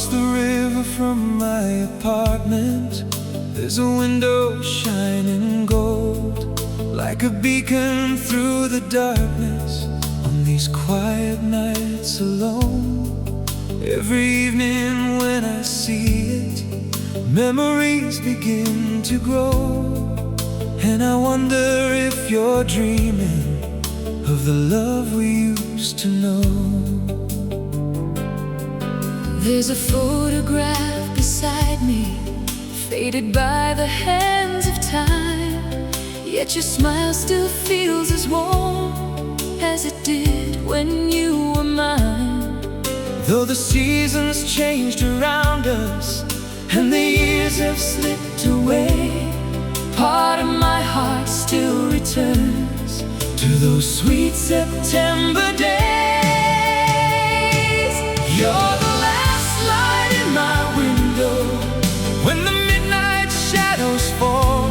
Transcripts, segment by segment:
Across the river from my apartment, there's a window shining gold, like a beacon through the darkness on these quiet nights alone. Every evening when I see it, memories begin to grow, and I wonder if you're dreaming of the love we used to know. There's a photograph beside me, faded by the hands of time, yet your smile still feels as warm as it did when you were mine. Though the seasons changed around us and the years have slipped away, part of my heart still returns to those sweet September days. You're the last light in my window when the midnight shadows fall,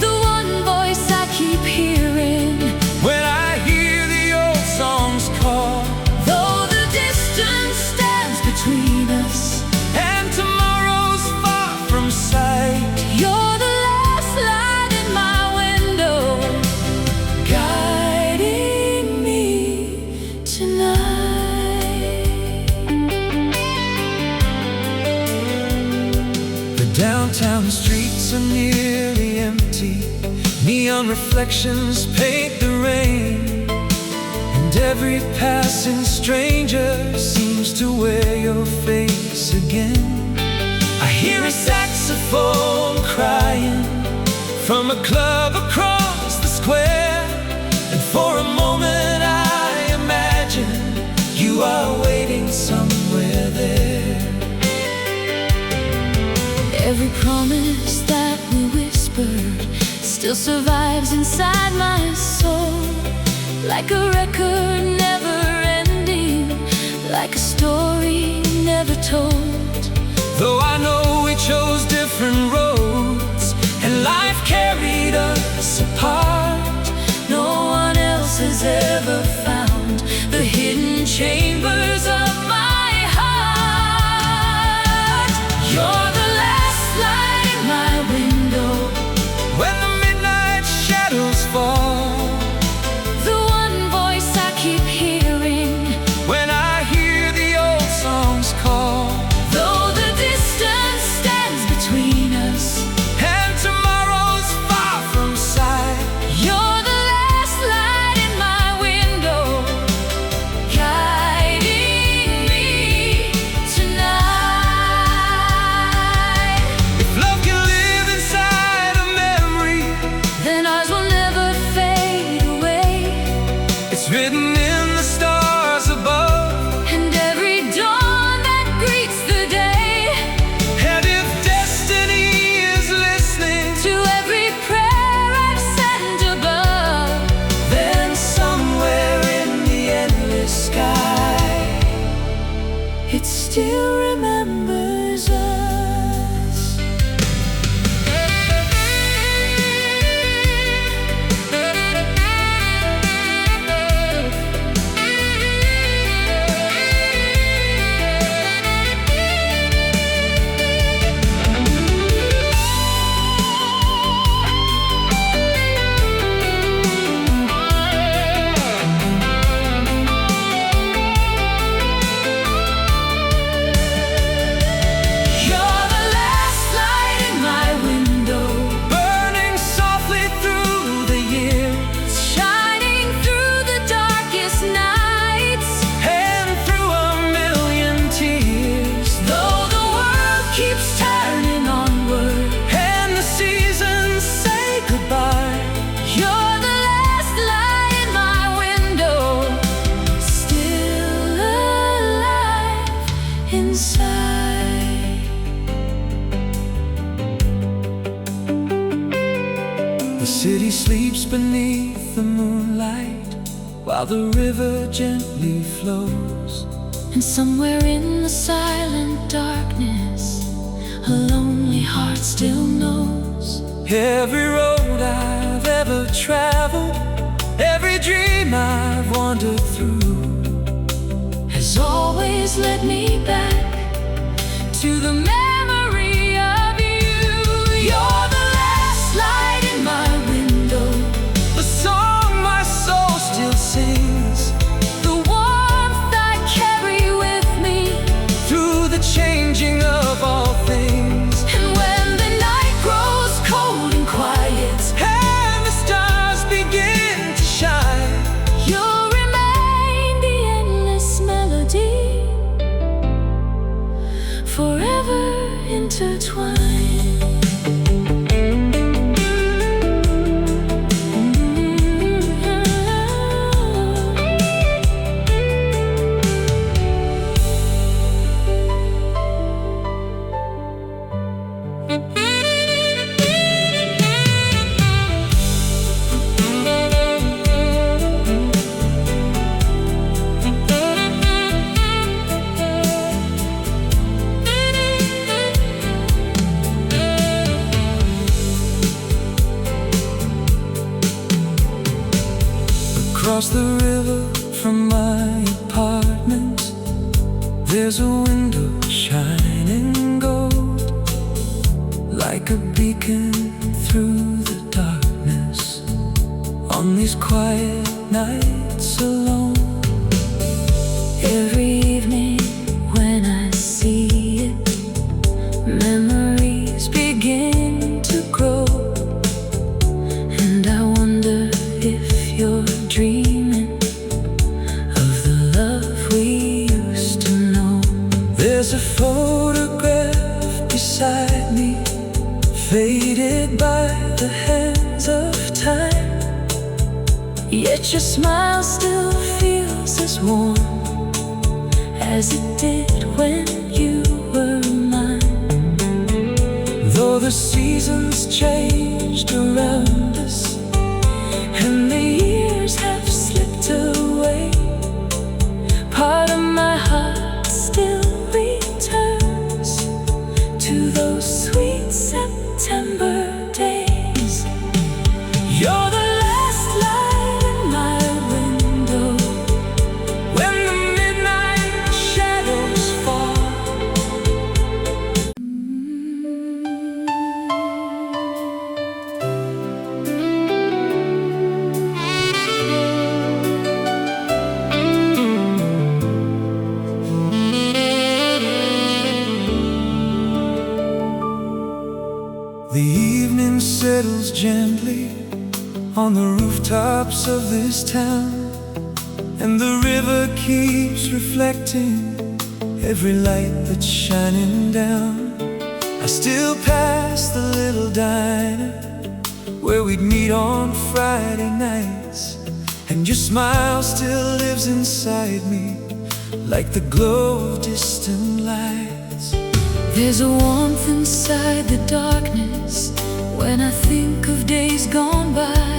the one voice I keep hearing when I hear the old songs call. Though the distance stands between us and tomorrow's far from sight, you're the last light in my window, guiding me tonight. The downtown streets are nearly empty, neon reflections paint the rain, and every passing stranger seems to wear your face again. I hear a saxophone crying from a club across the square, and for a moment I imagine you are waiting somewhere there. Every promise that we whispered still survives inside my soul, like a record never ending, like a story never told. Though I know we chose different roads and life carried us apart, no one else has ever found the hidden chambers of my heart. you're the last light in my window when the midnight shadows fall, the one voice I keep hearing when I hear the old songs call. though the distance stands between us And tomorrow's far from sight, you're the last light in my window, guiding me tonight. if love can live inside a memory, Then ours will never fade away, it's written in the stars above. and every dawn that greets the day, And if destiny is listening, to every prayer I've sent above, then somewhere in the endless sky, it still remembers us. you're the last light in my window, burning softly through the years, Shining through the darkest nights, and through a million tears. though the world keeps turning onward, And the seasons say goodbye, you're the last light in my window, still alive inside. the city sleeps beneath the moonlight while the river gently flows. And somewhere in the silent darkness, a lonely heart still knows Every road I've ever traveled, every dream I've wandered through, has always led me back to the memory of you. You're the last light in my window, the song my soul still sings, the warmth I carry with me through the changing of all things. And when the night grows cold and quiet, And the stars begin to shine, you'll remain the endless melody, forever intertwined. Across the river from my apartment, there's a window shining gold, like a beacon through the darkness, on these quiet nights alone. Every evening when I see it, memories begin to grow, and I wonder if you're dreaming of the love we used to know. There's a photograph beside me, faded by the hands of time, Yet your smile still feels as warm as it did when you were mine. Though the seasons changed around us and the years have slipped away, Part of my heart still returns to those sweet September days. you're the last light in my window when the midnight shadows fall. The evening settles gently on the rooftops of this town, and the river keeps reflecting every light that's shining down. I still pass the little diner where we'd meet on Friday nights, and your smile still lives inside me like the glow of distant lights. There's a warmth inside the darkness when I think of days gone by,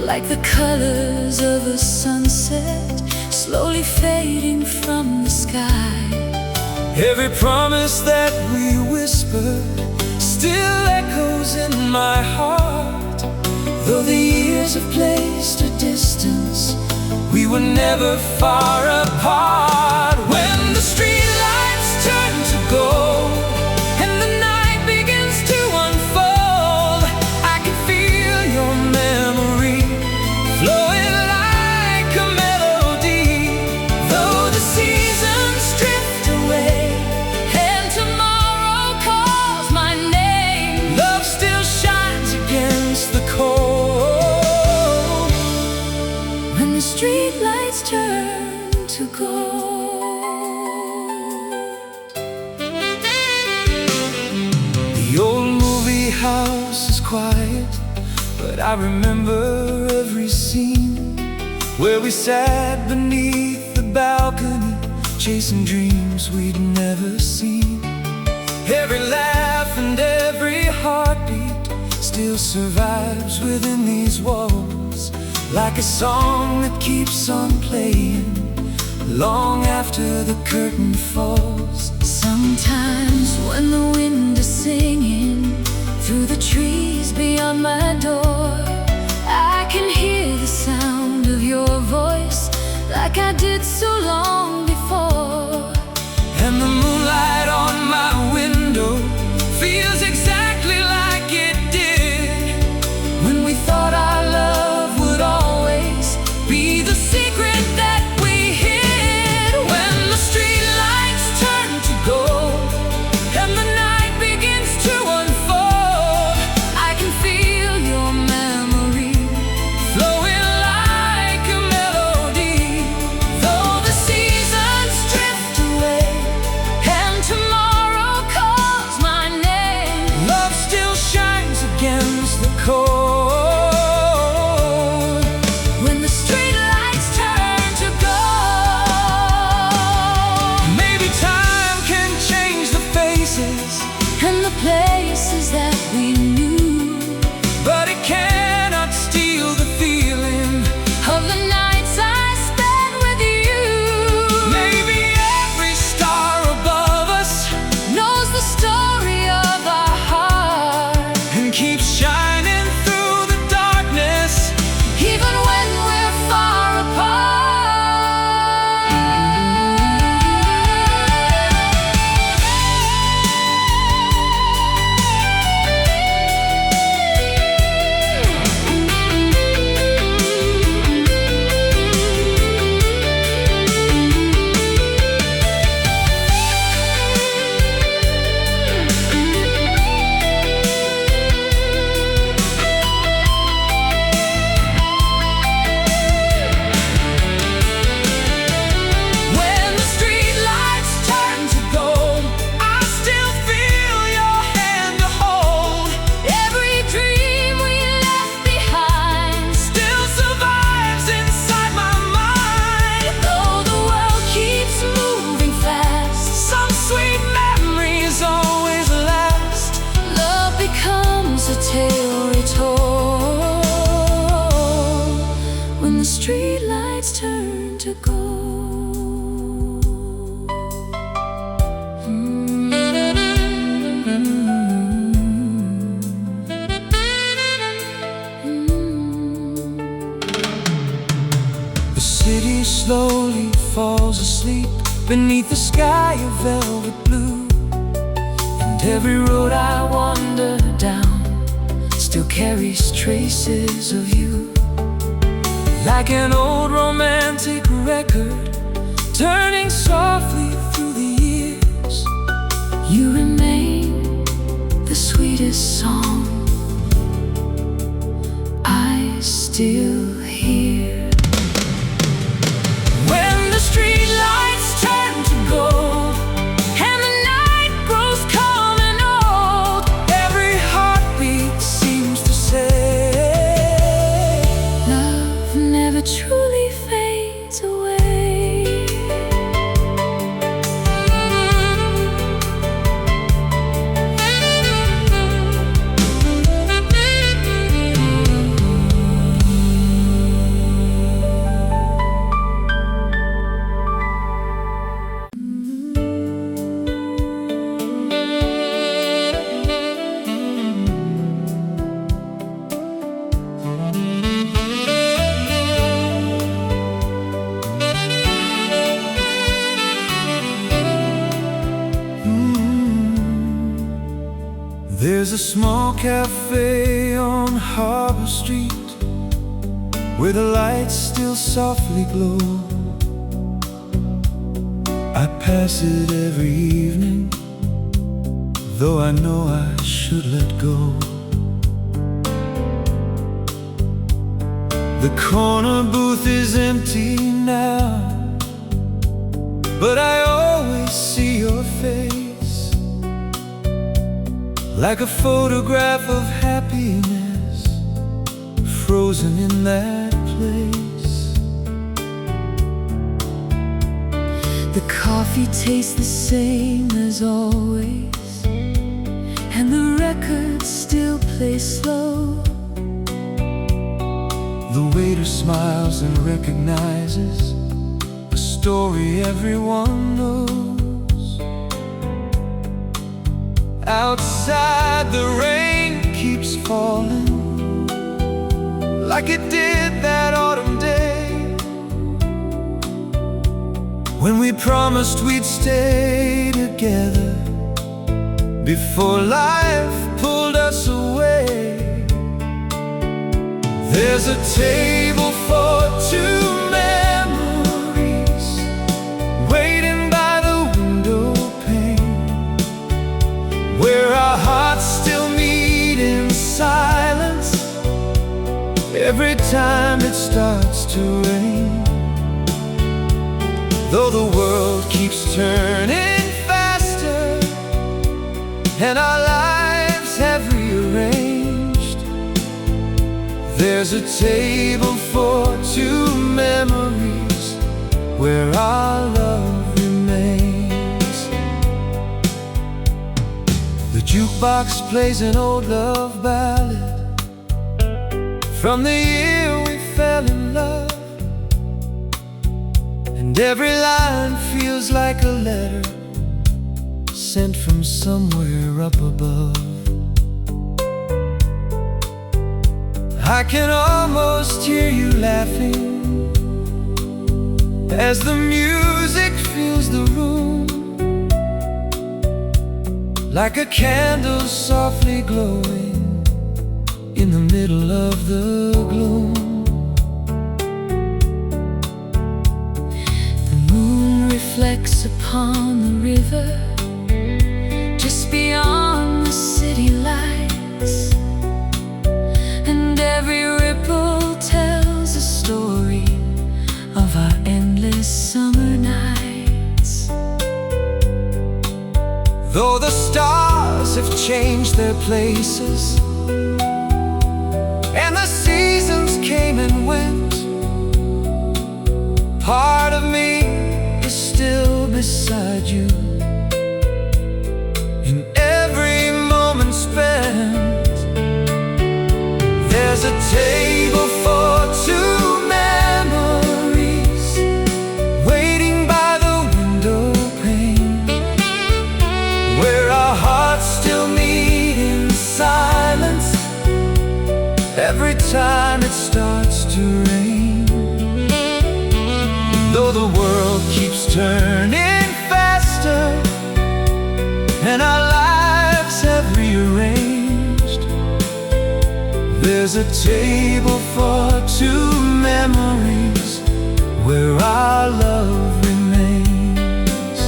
like the colors of a sunset slowly fading from the sky. Every promise that we whispered still echoes in my heart. Though the years have placed a distance, we were never far apart. When the streetlights turn to gold and the night begins to unfold, I can feel your memory flowing like a melody. Though the seasons drift away And tomorrow calls my name, love still shines against the cold. when the street lights turn to gold. The old movie house is quiet, but I remember every scene where we sat beneath the balcony, chasing dreams we'd never seen. Every laugh and every heartbeat still survives within these walls, like a song that keeps on playing long after the curtain falls. Sometimes when the wind is singing through the trees beyond my door, I can hear the sound of your voice like I did so long before. And the moonlight on my the places that we knew, but it cannot steal the feeling of the nights I spent with you. Maybe every star above us knows the story of our heart and keeps shining through the darkness, even when we're far apart. A tale retold when the street lights turn to gold. The city slowly falls asleep beneath a sky of velvet blue, and every road I wander down still carries traces of you. Like an old romantic record turning softly through the years, You remain the sweetest song I still hear. when the street lights turn to gold And the night grows calm and old, every heartbeat seems to say love never truly fades away. There's a small cafe on Harbor Street where the lights still softly glow. I pass it every evening, though I know I should let go. The corner booth is empty now, but I always see your face, like a photograph of happiness frozen in that place. The coffee tastes the same as always, and the records still play slow. The waiter smiles and recognizes a story everyone knows. Outside the rain keeps falling like it did that autumn day when we promised we'd stay together before life pulled us away. There's a table for two memories waiting by the window pane, where our hearts still meet in silence every time it starts to rain. Though the world keeps turning faster and our lives have rearranged, there's a table for two memories where our love remains. The jukebox jukebox plays an old love ballad from the year we fell in love, and every line feels like a letter sent from somewhere up above. I can almost hear you laughing as the music fills the room, like a candle softly glowing in the middle of the gloom. The moon reflects upon the river just beyond the city lights, and every ripple tells a story of our endless summer nights. Though the stars have changed their places and the seasons came and went, part of me is still beside you in every moment spent. There's a table for two memories waiting by the window pane, where our hearts still meet in silence every time it starts to rain. Though the world keeps turning faster and our lives have rearranged, there's a table for two memories where our love remains.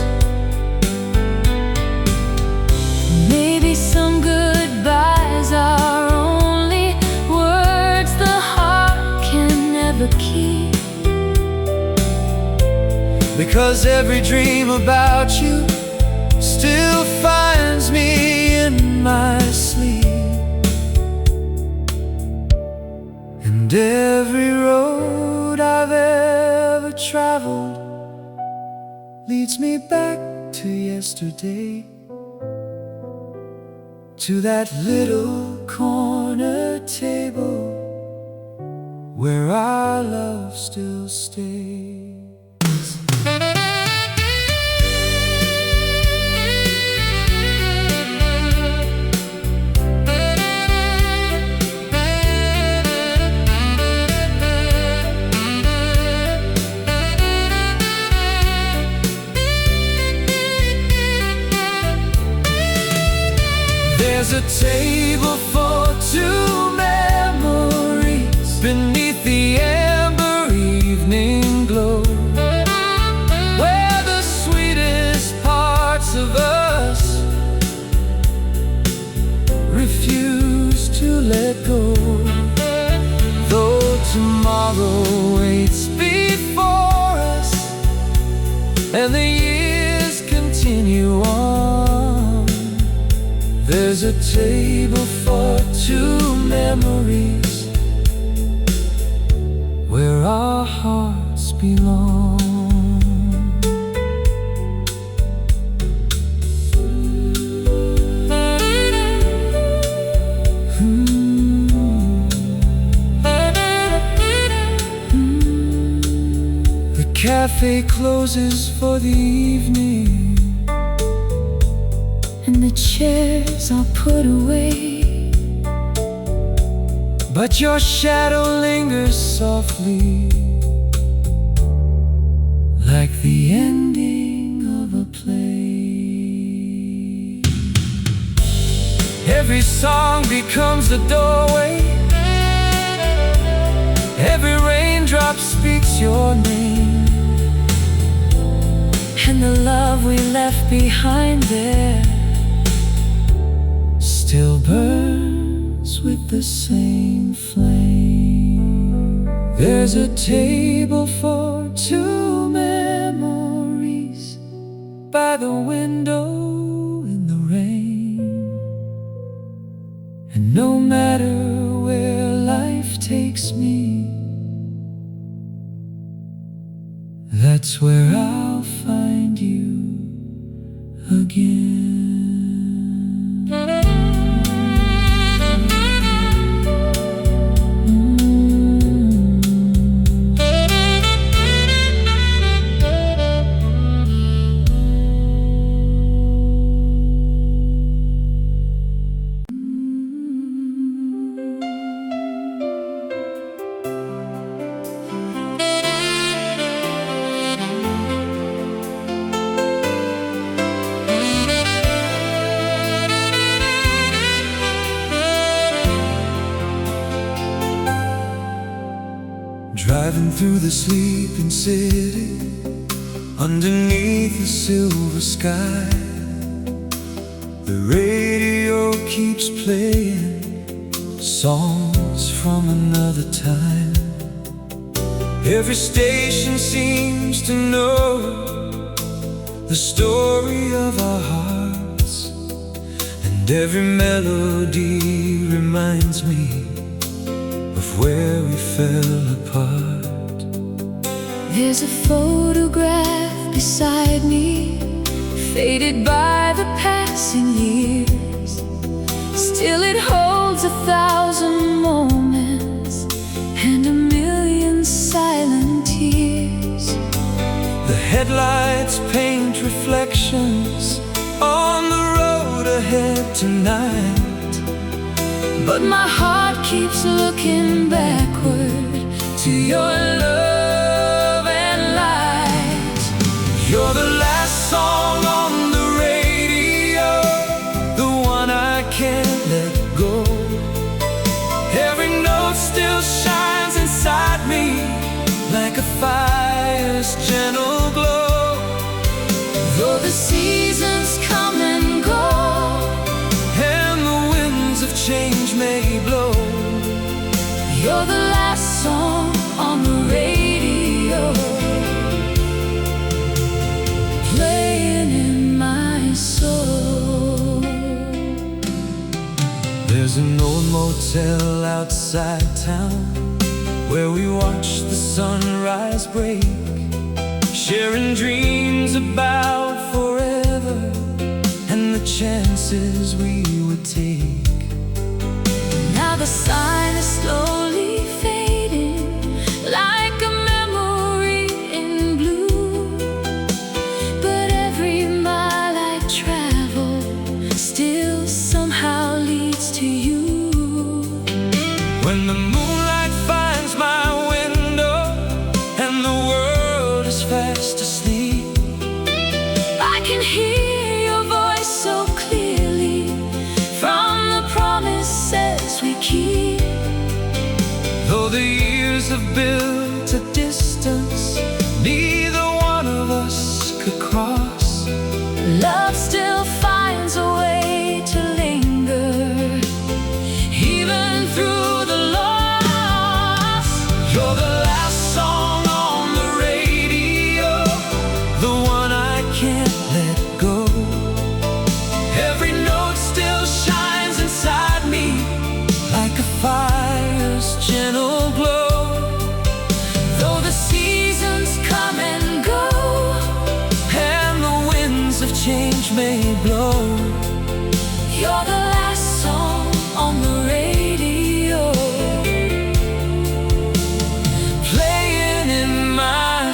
Maybe some goodbyes are only words the heart can never keep, because every dream about you still finds me in my sleep, and every road I've ever traveled leads me back to yesterday, to that little corner table where our love still stays. There's a table for two memories beneath the amber evening glow, where the sweetest parts of us refuse to let go. Though tomorrow waits before us and the years continue on, there's a table for two memories where our hearts belong. The cafe closes for the evening and the chairs are put away, but your shadow lingers softly, like the ending of a play. Every song becomes a doorway, every raindrop speaks your name, and the love we left behind there still burns with the same flame. There's a table for two memories by the window in the rain, and no matter where life takes me, that's where I'll find you again. Driving through the sleeping city, underneath the silver sky, the radio keeps playing songs from another time. Every station seems to know the story of our hearts, and every melody reminds me of where we fell apart. There's a photograph beside me, faded by the passing years. Still it holds 1,000 moments and 1,000,000 silent tears. The headlights paint reflections on the road ahead tonight, but my heart keeps looking backward to your love and light. You're the last song on the radio, the one I can't let go. Every note still shines inside me like a fire's gentle glow. Though the seasons come and go, and the winds of change may blow, you're the last song on the radio, playing in my soul. There's an old motel outside town where we watch the sunrise break, sharing dreams about forever and the chances we would take. Now the sign is slowly fading like a memory in blue, but every mile I travel still somehow leads to you. When the moonlight finds my window and the world is fast asleep, I can hear your voice so clearly from the promises we keep. though the years have built a distance neither one of us could cross, Love still finds a way to linger, even through the loss. you're the last song on the radio, the one I can't let go. Every note still shines inside me like a fire's gentle glow. Though the seasons come and go, And the winds of change may blow, you're the last song on the radio, playing in my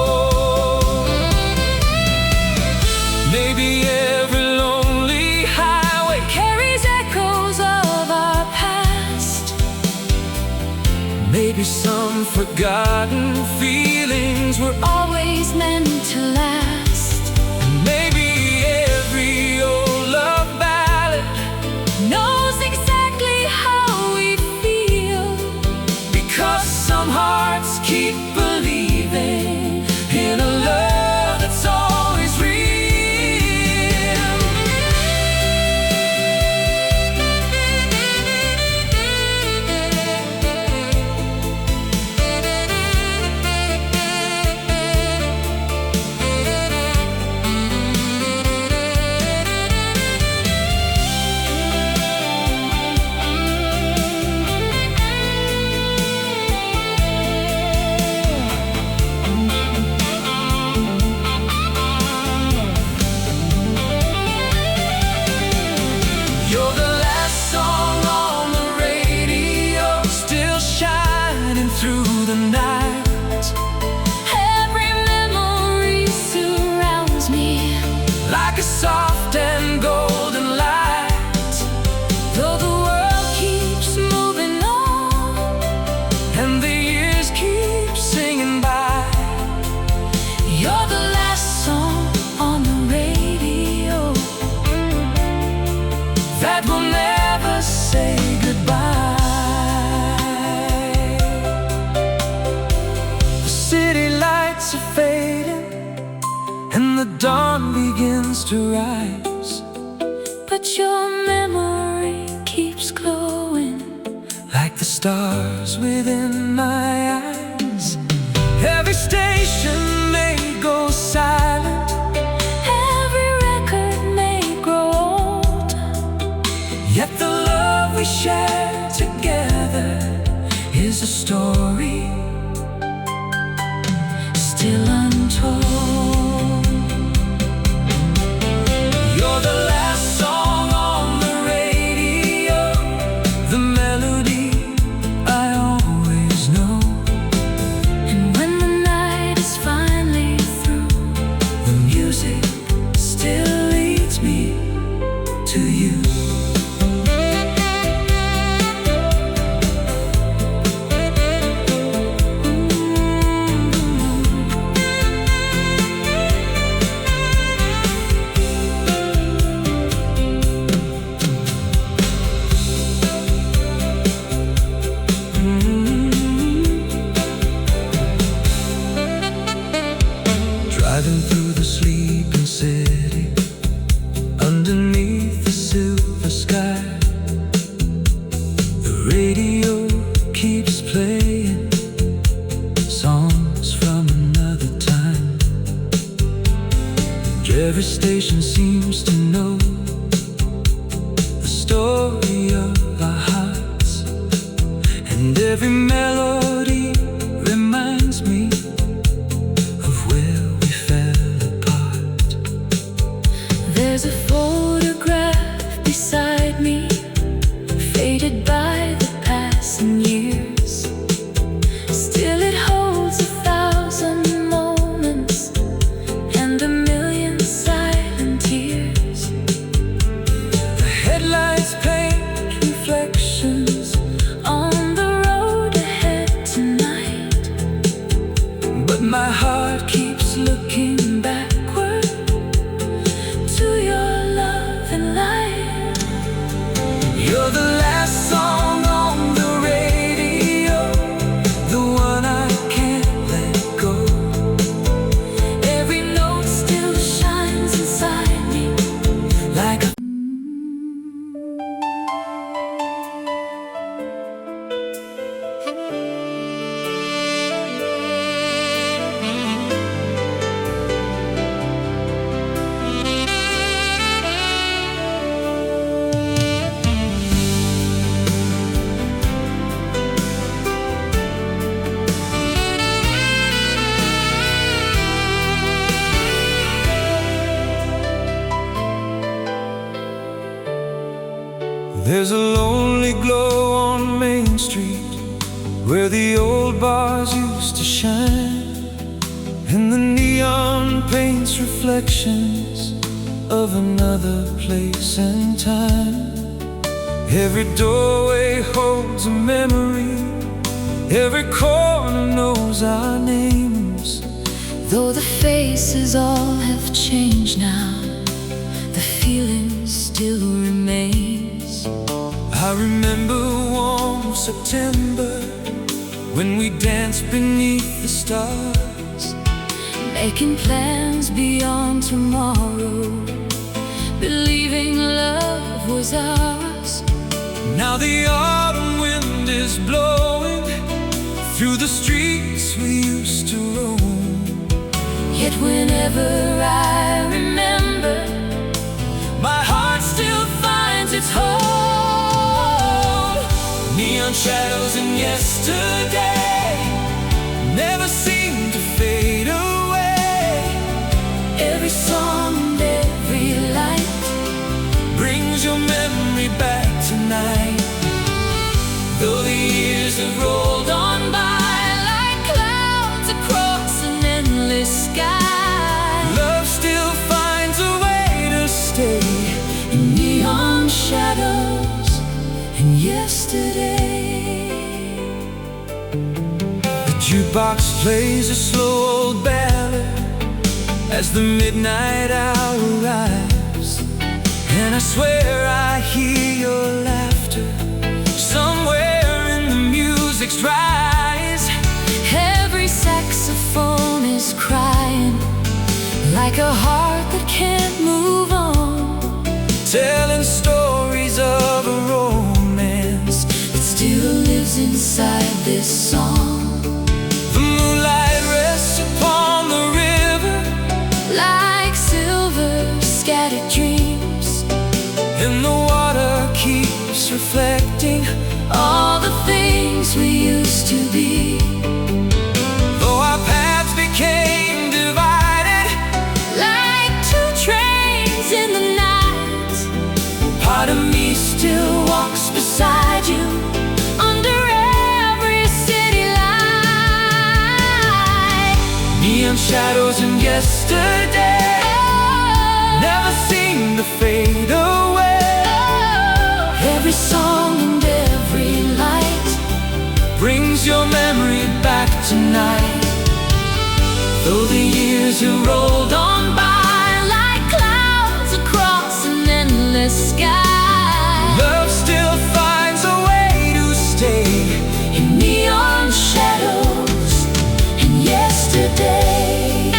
soul. Maybe every lonely highway, carries echoes of our past. maybe some forgotten feelings were Always meant to last. maybe every old love ballad, Knows exactly how we feel, because some hearts keep believing in a love that's always real. You're the last song on the radio, still shining through the night, every memory surrounds me like a soft and golden light. though the world keeps moving on, And the years keep singing by, you're the last song on the radio, that will dawn begins to rise, but your memory keeps glowing like the stars within my eyes. Every station may go silent, every record may grow old, yet the love we share together is a story still untold. You're the last song on the radio, the melody I always know. And when the night is finally through, The music still leads me to you. Driving through the sleeping city, underneath the silver sky, the radio keeps playing songs from another time. And every station seems to know the story of our hearts, and every melody reminds me of where we fell apart. there's a photograph beside me, faded by the passing years. Still it holds 1,000 moments and a million silent tears. The headlights paint reflections On the road ahead tonight, but my heart keeps looking backward to your love and light. You're the last song on the radio, the one I can't let go. Every note still shines inside me Like a There's a lonely glow on Main Street, where the old bars used to shine, and the neon paints reflections of another place and time. Every doorway holds a memory, every corner knows our names. Though the faces all have changed now, the feeling still remains. I remember warm September, when we danced beneath the stars, Making plans beyond tomorrow, believing love was ours. Now the autumn wind is blowing through the streets we used to roam. Yet whenever I remember, My heart still finds its home. Neon shadows and yesterday never seem to fade away. every song and every light Brings your memory back tonight. Though the years have rolled on by like clouds across an endless sky, love still finds a way to stay in neon shadows and yesterday. The jukebox plays a slow old ballad as the midnight hour arrives, and I swear I hear your laughter somewhere in the music's rise. Every saxophone is crying like like a heart that can't move on, telling stories of a romance that still lives inside this song. The moonlight rests upon the river Like silver scattered dreams, and the water keeps reflecting all the things we used to be. though our paths became divided Like two trains in the night, part of me still walks beside you under every city light. neon shadows in yesterday never seem to fade away. Every song and every light Brings your memory back tonight, though the years have rolled on by like clouds across an endless sky. love still finds a way to stay In neon shadows and yesterday.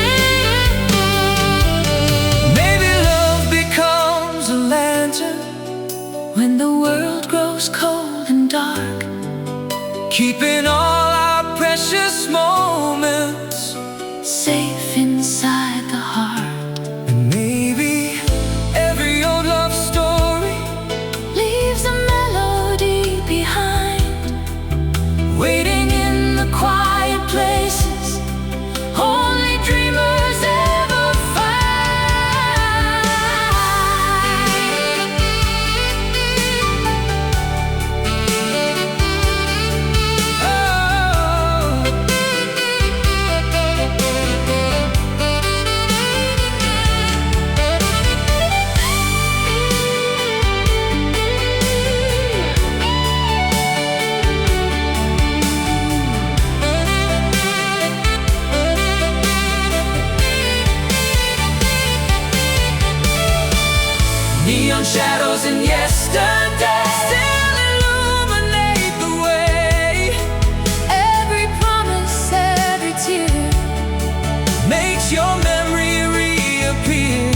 Maybe love becomes a lantern When the world grows cold and dark, keeping all our precious moments safe inside the heart. and maybe every old love story Leaves a melody behind, waiting in the quiet places only dreamers ever find. neon shadows in yesterday still illuminate the way. Every promise, every tear Makes your memory reappear,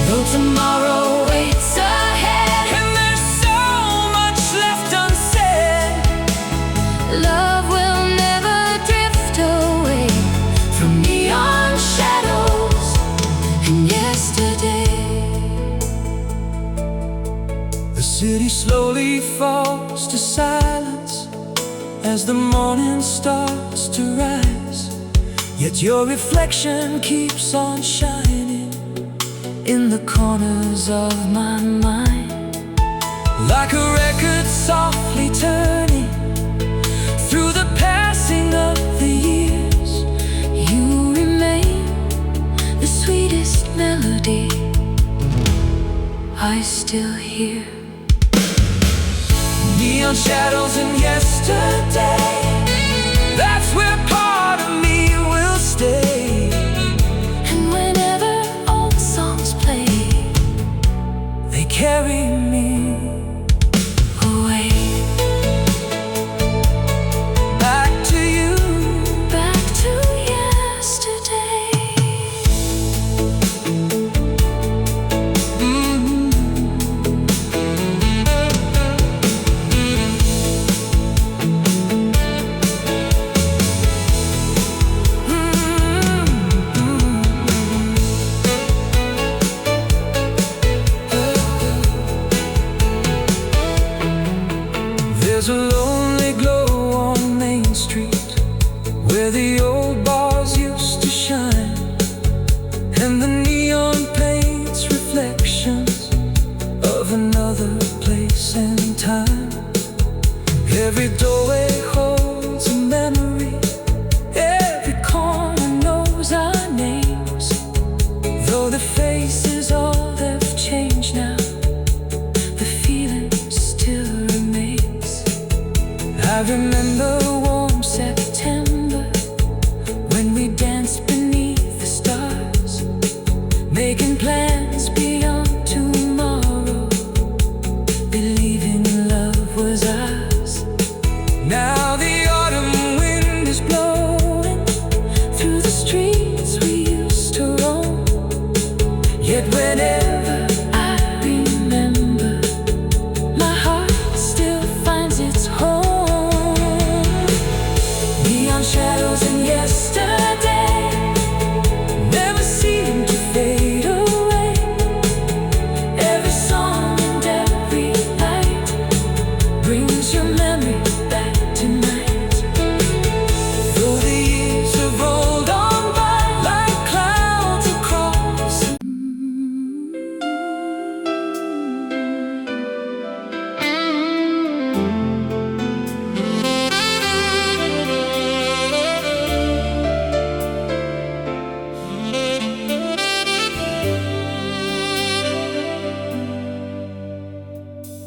though tomorrow waits ahead. and there's so much left unsaid. Love will never drift away from neon shadows and yesterday. The city slowly falls to silence as the morning starts to rise, yet your reflection keeps on shining in the corners of my mind. Like a record softly turning through the passing of the years, You remain the sweetest melody I still hear. neon shadows in yesterday, that's where part of me will stay. And whenever old songs play, They carry me away back to you. back to yesterday. There's a lonely glow on Main Street where the old bars used to shine, and the neon paints reflections of another place and time. Every doorway holds a memory, every corner knows our names, though the faces all have changed now, the feeling still remains. I remember warm September when we danced beneath the stars, making plans beyond tomorrow, believing love was ours. Now the autumn wind is blowing through the streets we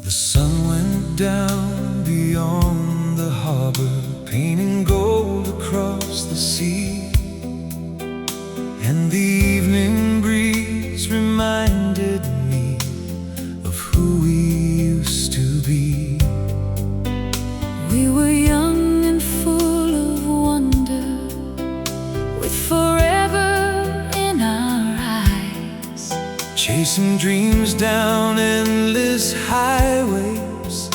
The sun went down beyond the harbor, painting gold across the sea, and the evening breeze reminded me of who we used to be. We were young and full of wonder, with forever in our eyes, chasing dreams down endless highways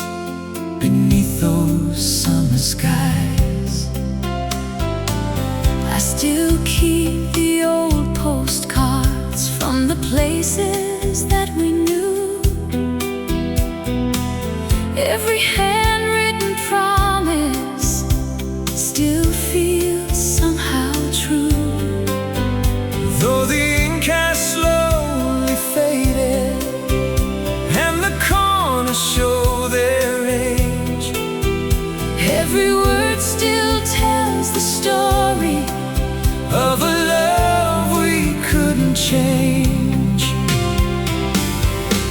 beneath those summer skies. I still keep the old postcards from the places that we knew. Every handwritten promise still feels somehow true. Though the ink has slowly faded and the corners show their age, every word still tells the story of a love we couldn't change.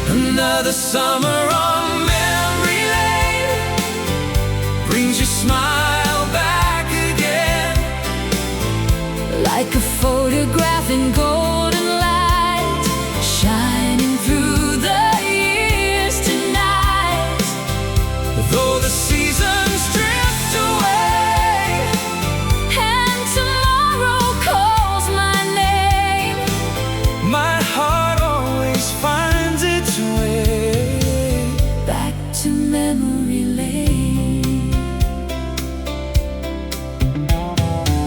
Another summer on memory lane brings your smile back again, like a photograph in golden light, shining through the years tonight. though the seasons drift away And tomorrow calls my name. my heart always finds its way Back to memory lane.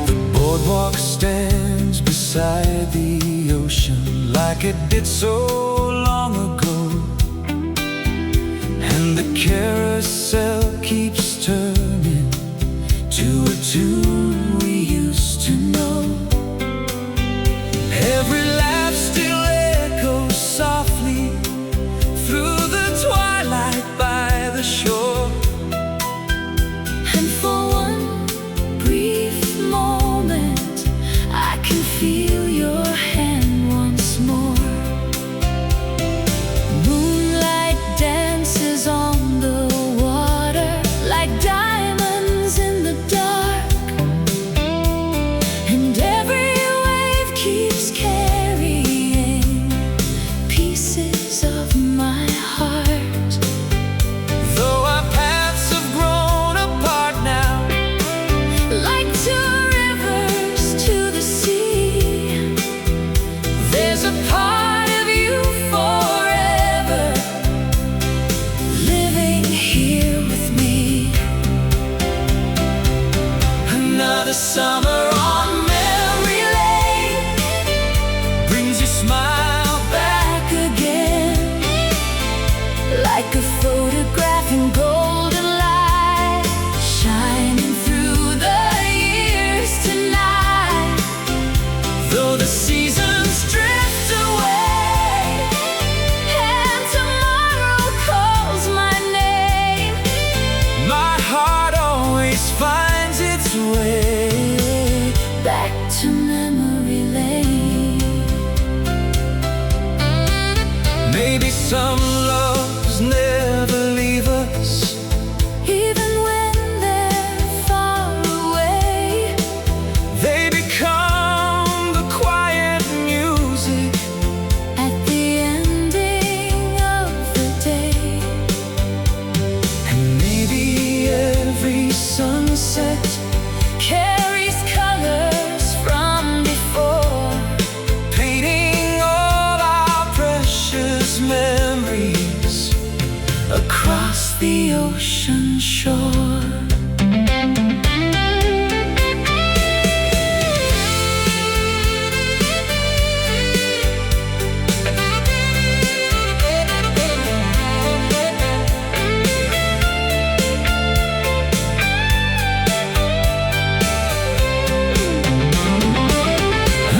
The boardwalk stands beside the ocean like it did so long ago, and the carousel keeps turning to a tune we used to know. Every laugh still echoes softly through the twilight by the shore. And for one brief moment, I can feel your hand once more. Moonlight dances on the water like diamonds in the dark, and every wave keeps carrying pieces of my heart. Though our paths have grown apart now, Like two rivers to the sea, there's a part of you forever living here with me. another summer on memory lane brings your smile back Again, like a photograph in golden light, shining through the years tonight. though the seasons drift away And tomorrow calls my name. my heart always finds its way Back to memory lane. maybe some loves never leave us, Even when they're far away, they become the quiet music at the ending of the day. and maybe every sunset Carries colors from before, painting all our precious memories across the ocean shore.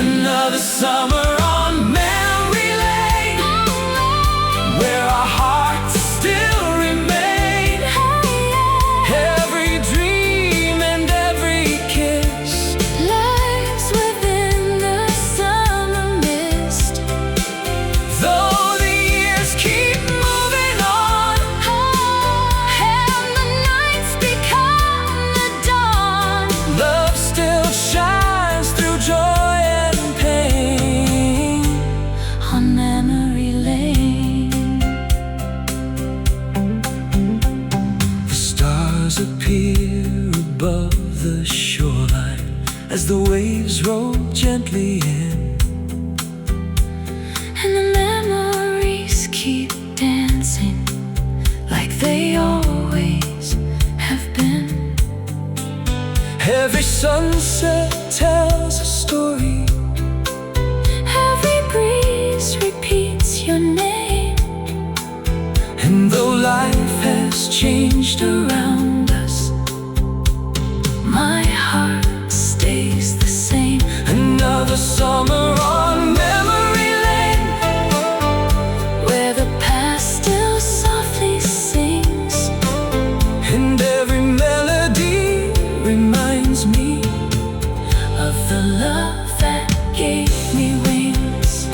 Another summer on memory lane, where our hearts still remain. Every dream disappear above the shoreline as the waves roll gently in. And the memories keep dancing like they always have been. Every sunset tells a story. Every breeze repeats your name. And though life has changed around us, my heart stays the same. another summer on memory lane, Where the past still softly sings. and every melody reminds me Of the love that gave me wings.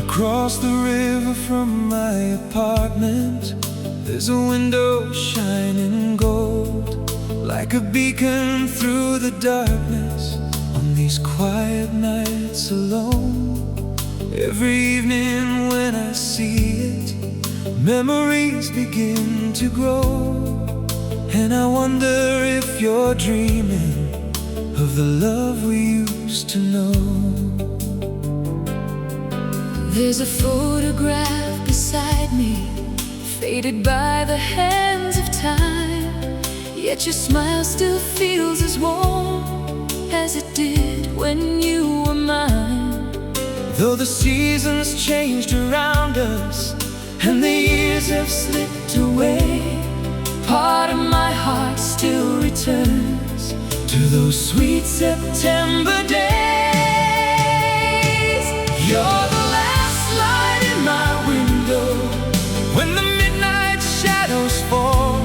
Across the river from my apartment, there's a window shining gold, like a beacon through the darkness on these quiet nights alone. Every evening when I see it, memories begin to grow, and I wonder if you're dreaming of the love we used to know. There's a photograph beside me, faded by the hands of time, yet your smile still feels as warm as it did when you were mine. Though the seasons changed around us and the years have slipped away, Part of my heart still returns to those sweet September days. You're the last light in my window when the midnight shadows fall,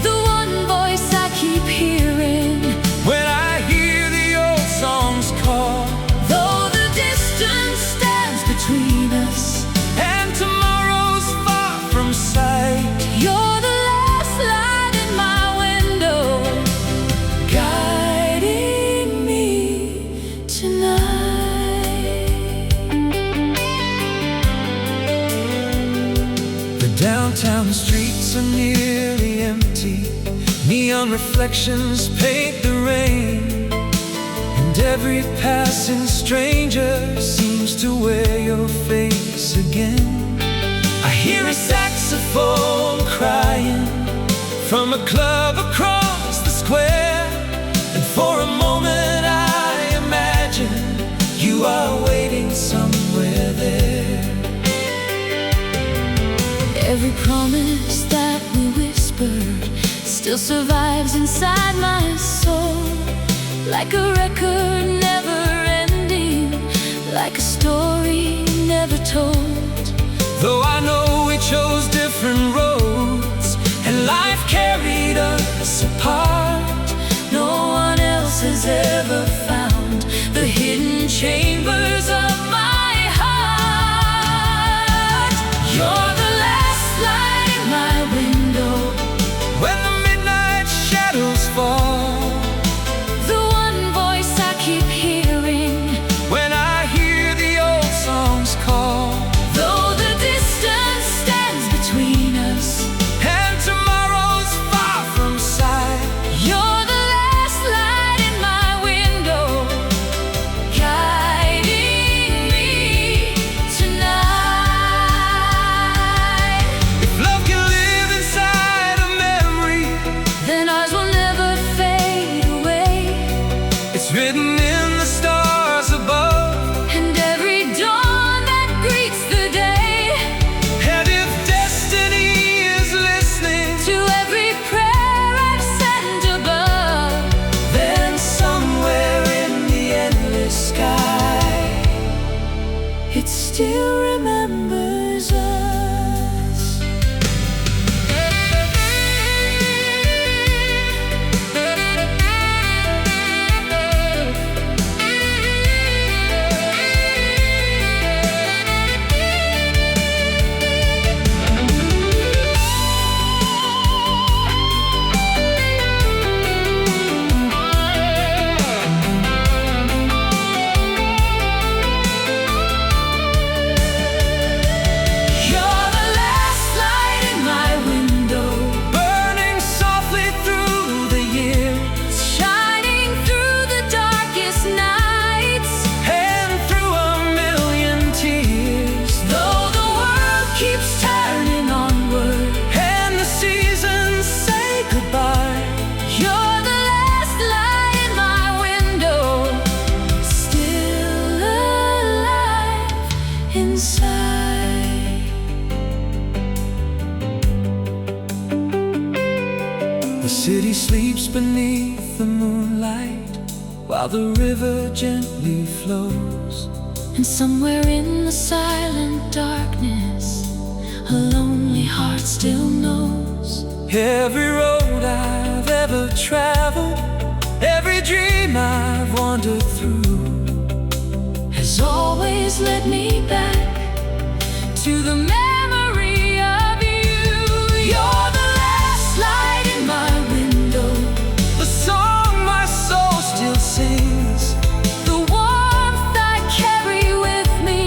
the one voice I keep hearing when I hear the old songs call. though the distance stands between us. And tomorrow's far from sight, You're the last light in my window, guiding me tonight. the downtown streets are nearly empty. Neon reflections paint the rain, and every passing stranger seems to wear your face again. I hear a saxophone crying from a club across the square, and for a moment I imagine you are waiting somewhere there. Every promise that we whispered still survives inside my soul, like a record never ending, like a story never told. Though I know we chose different roads and life carried us apart, No one else has ever found the hidden chambers of my heart. You're the last light in my window, when the midnight shadows fall, the one voice I keep hearing when I hear the old songs call. though the distance The city sleeps beneath the moonlight while the river gently flows. And somewhere in the silent darkness, a lonely heart still knows. Every road I've ever traveled, every dream I've wandered through, has always led me back to the memory of you. You're the last light in my window, the song my soul still sings, the warmth I carry with me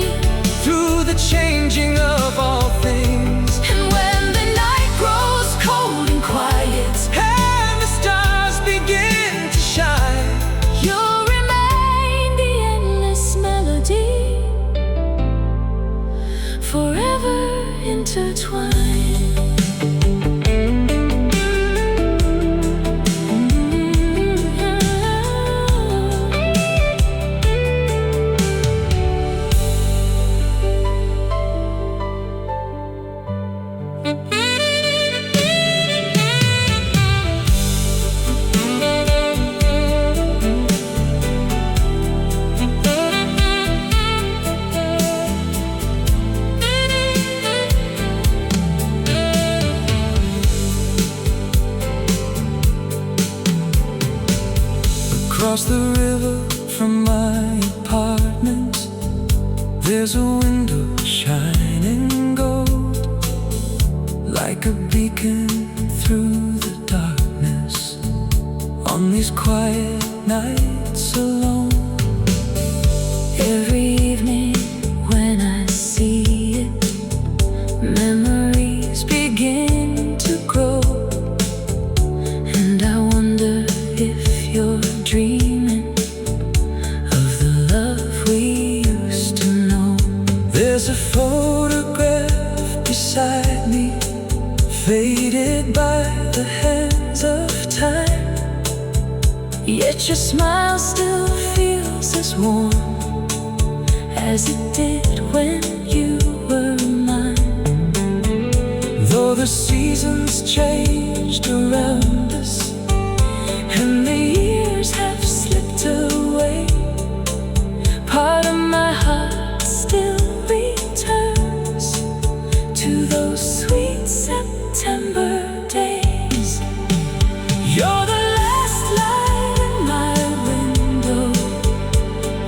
through the changing of all things. And when the night grows cold and quiet, and the stars begin to shine, you'll remain the endless melody, forever intertwined. Across the river from my apartment, there's a window shining gold, like a beacon through the darkness, on these quiet nights alone. Every evening when I see it, memories begin to grow, and I wonder if you're dreaming of the love we used to know. There's a photograph beside me, faded by the hands of time, yet your smile still feels as warm as it did when you were mine. Though the seasons changed around us and the years have slipped away, part of my heart still returns to those sweet September days. you're the last light in my window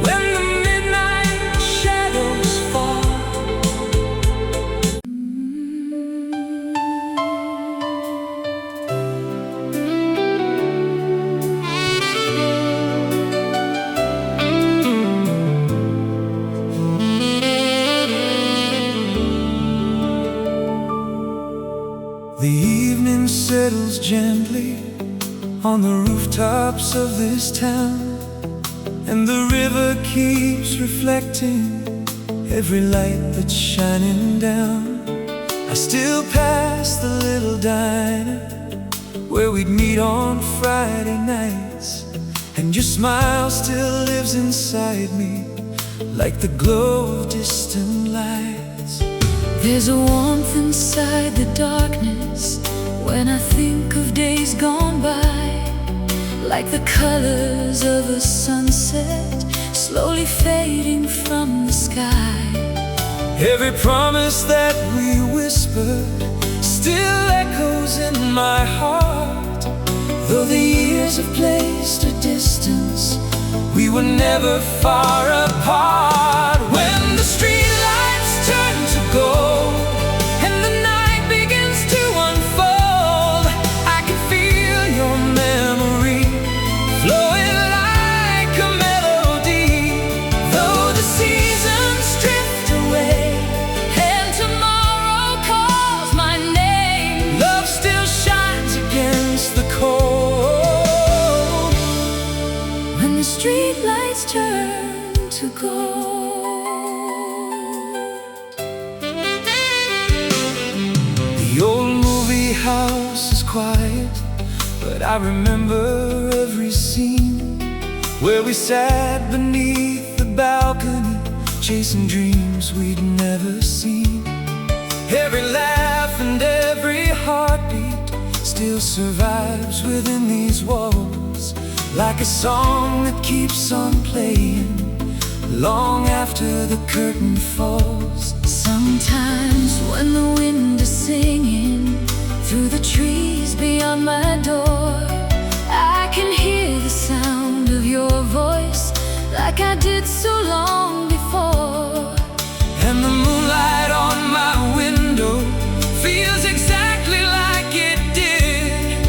when the midnight shadows fall. The evening settles gently on the rooftops of this town, and the river keeps reflecting every light that's shining down. I still pass the little diner where we'd meet on Friday nights, and your smile still lives inside me like the glow of distant lights. There's a warmth inside the darkness when I think of days gone by, like the colors of a sunset slowly fading from the sky. Every promise that we whispered still echoes in my heart. Though the years have placed a distance, we were never far apart. When the streetlights turn to gold and the night begins to unfold, I can feel your memory flowing like a melody. Though the seasons drift away And tomorrow calls my name, love still shines against the cold. when the street lights turn to gold. The old movie house is quiet, but I remember every scene where we sat beneath the balcony, chasing dreams we'd never seen. Every laugh and every heartbeat still still survives within these walls, like a song that keeps on playing long after the curtain falls. Sometimes when the wind is singing through the trees beyond my door, I can hear the sound of your voice like I did so long before. And the moonlight on my window feels exactly like it did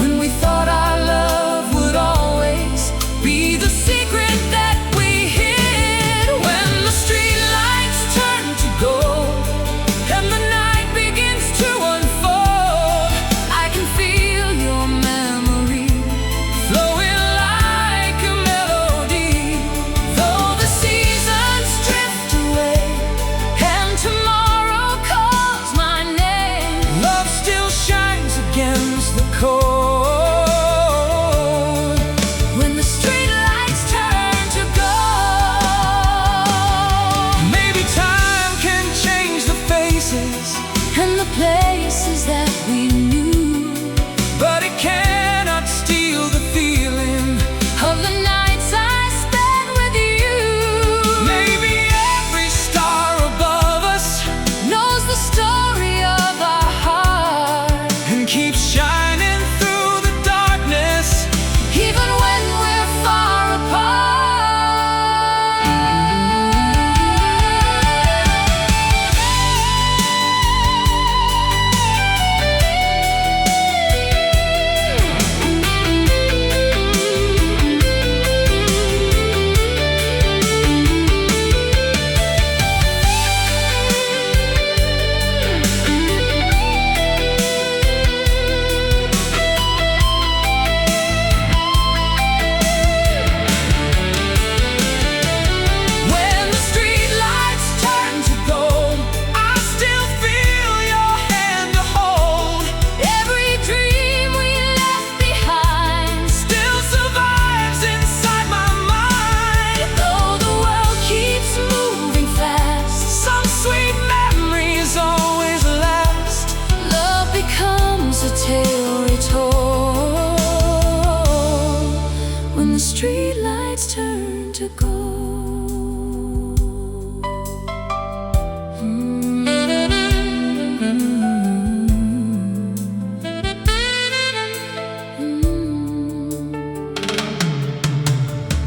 when we thought our love would always be the secret that we hid. When the street lights turn to gold and the night begins to unfold, I can feel your memory flowing like a melody. Though the seasons drift away and tomorrow calls my name, love still shines against the cold. When the street lights turn to gold, maybe time can change the faces and the places that we knew, but it cannot steal the feeling of the nights I spent with you. maybe every star above us Knows the story of our heart, and keeps shining through the darkness. even when we're far When the street lights turn to gold, I still feel your hand to hold. Every dream we left behind, Still survives inside my mind. though the world keeps moving fast, Some sweet memories always last. love becomes a tale retold when the street lights turn to gold.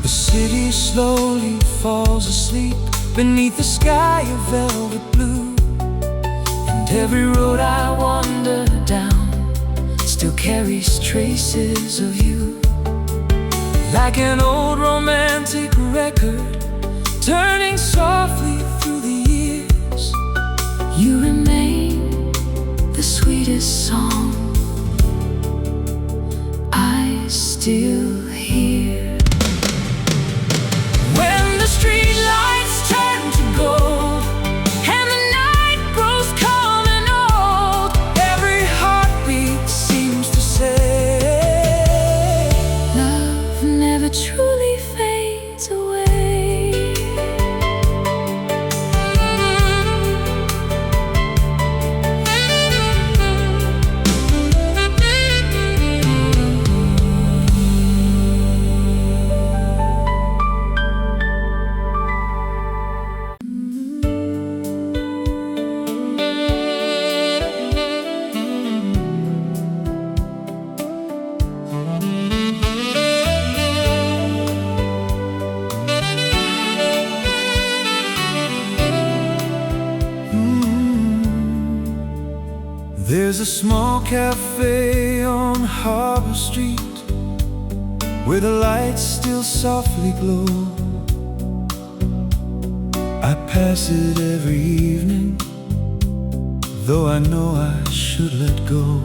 The city slowly falls asleep beneath a sky of velvet blue, and every road I wander down still carries traces of you. Like an old romantic record turning softly through the years, You remain the sweetest song I still hear. when the street lights turn to gold and the night grows calm and old, every heartbeat seems to say, Love never truly fades away. There's a small cafe on Harbor Street where the lights still softly glow. I pass it every evening, though I know I should let go.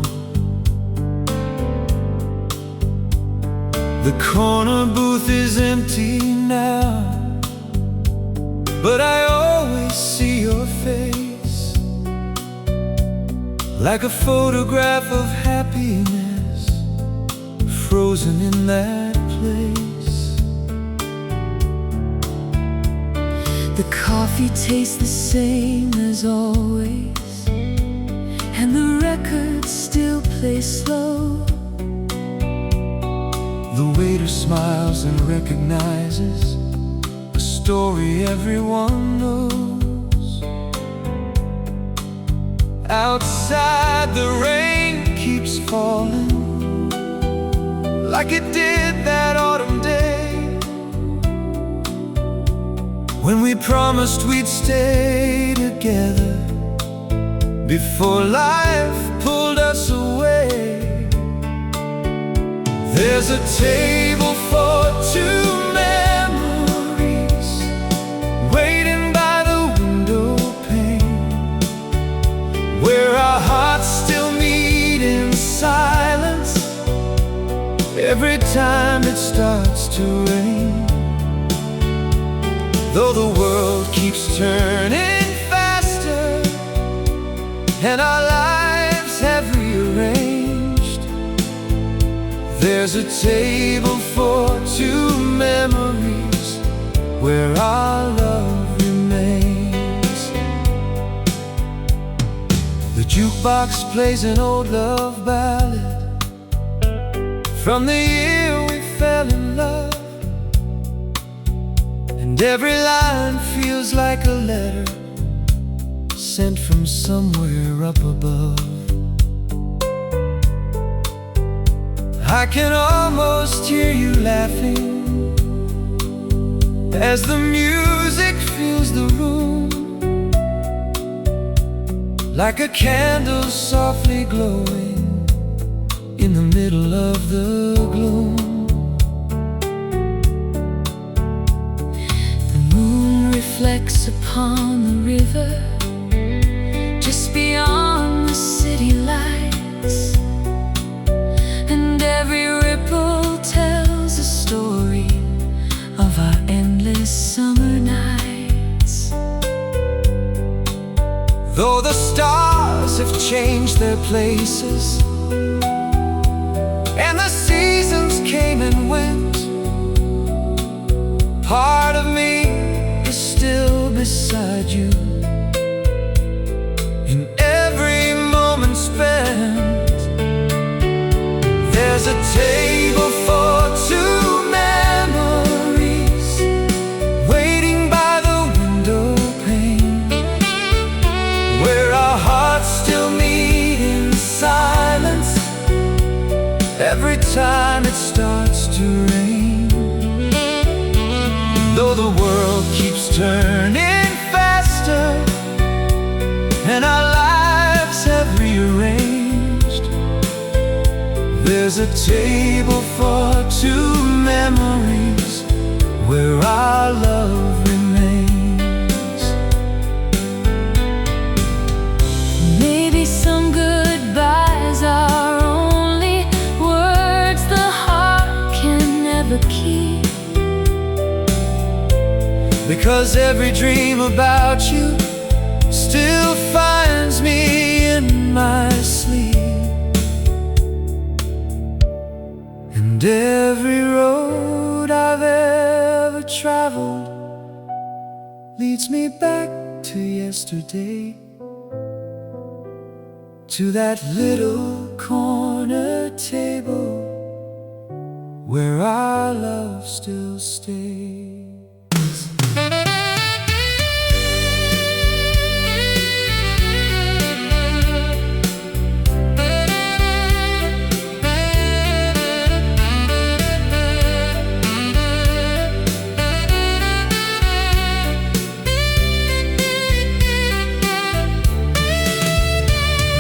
The corner booth is empty now, but I always see your face, like a photograph of happiness frozen in that place. The coffee tastes the same as always, and the records still play slow. smiles and recognizes a story everyone knows. Outside the rain keeps falling like it did that autumn day when we promised we'd stay together before life pulled us away. There's a table for two memories waiting by the window pane, where our hearts still meet in silence every time it starts to rain. Though the world keeps turning faster and our lives have rearranged, there's a table for two memories where our love remains. The jukebox plays an old love ballad from the year we fell in love, and every line feels like a letter sent from somewhere up above. I can almost hear you laughing as the music fills the room, like a candle softly glowing in the middle of the gloom. The moon reflects upon the river just beyond the city lights, and every ripple tells a story of our endless summer nights. Though the stars have changed their places and the seasons came and went, part of me is still beside you in every moment spent. There's a table for two memories waiting by the window pane, where our hearts still meet in silence every time it starts to rain. Though the world keeps turning faster and our lives have rearranged, there's a table for two memories where our love remains. Maybe some goodbyes are only words the heart can never keep, because every dream about you still finds me in my sleep, and every road I've ever traveled leads me back to yesterday, to that little corner table where our love still stays.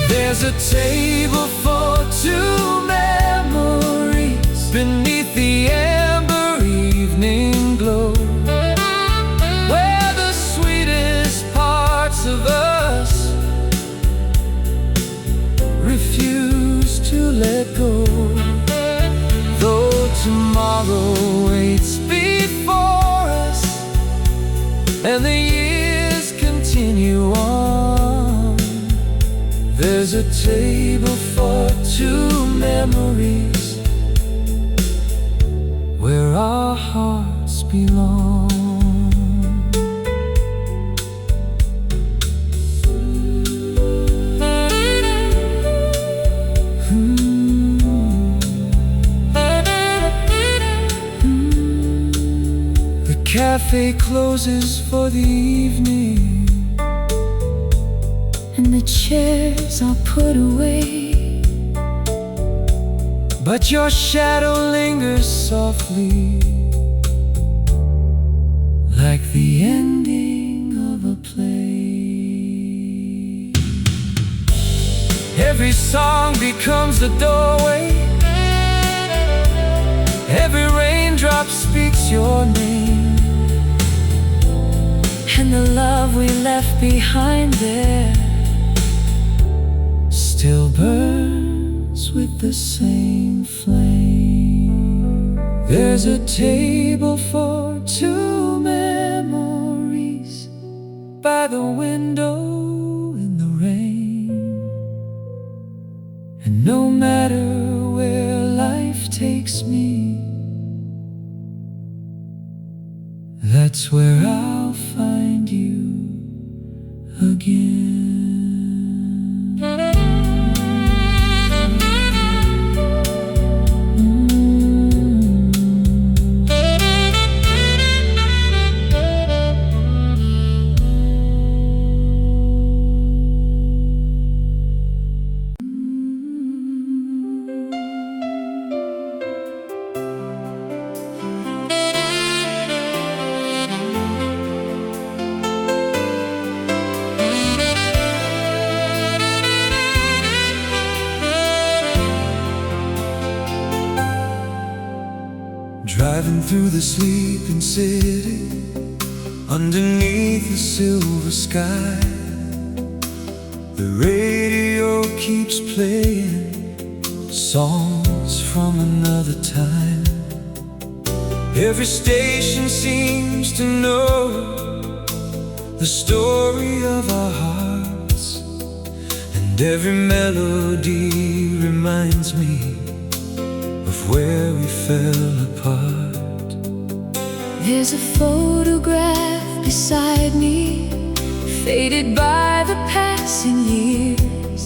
There's a table for two memories beneath the amber evening glow, where the sweetest parts of us refuse to let go. Though tomorrow waits before us and the years continue on, there's a table for two memories where our hearts belong. cafe closes for the evening, and the chairs are put away, but your shadow lingers softly, like the ending of a play. Every song becomes a doorway, every raindrop speaks your name, and the love we left behind there still burns with the same flame. There's a table for two memories by the window in the rain, and no matter where life takes me, that's where I'll find you again. Driving through the sleeping city, underneath the silver sky, the radio keeps playing songs from another time. Every station seems to know the story of our hearts, and every melody reminds me of where we fell apart. There's a photograph beside me, faded by the passing years.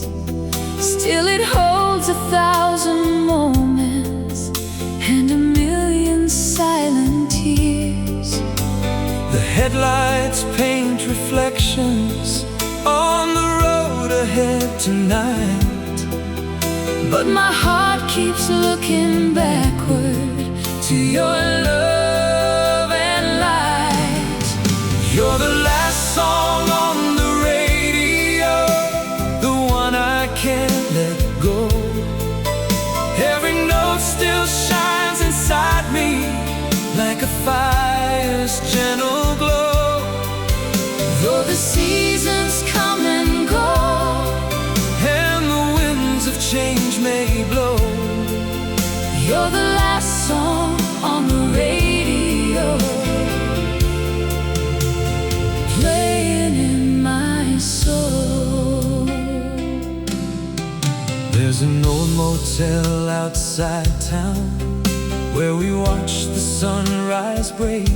Still it holds 1,000 moments and 1,000,000 silent tears. The headlights paint reflections on the road ahead tonight, but my heart keeps looking backward to your love and light. You're the last song on the radio, the one I can't let go. Every note still shines inside me like a fire's gentle glow. Though the seasons come and go, and the winds of change may blow, you're the last song on the radio, playing in my soul. There's an old motel outside town where we watch the sunrise break,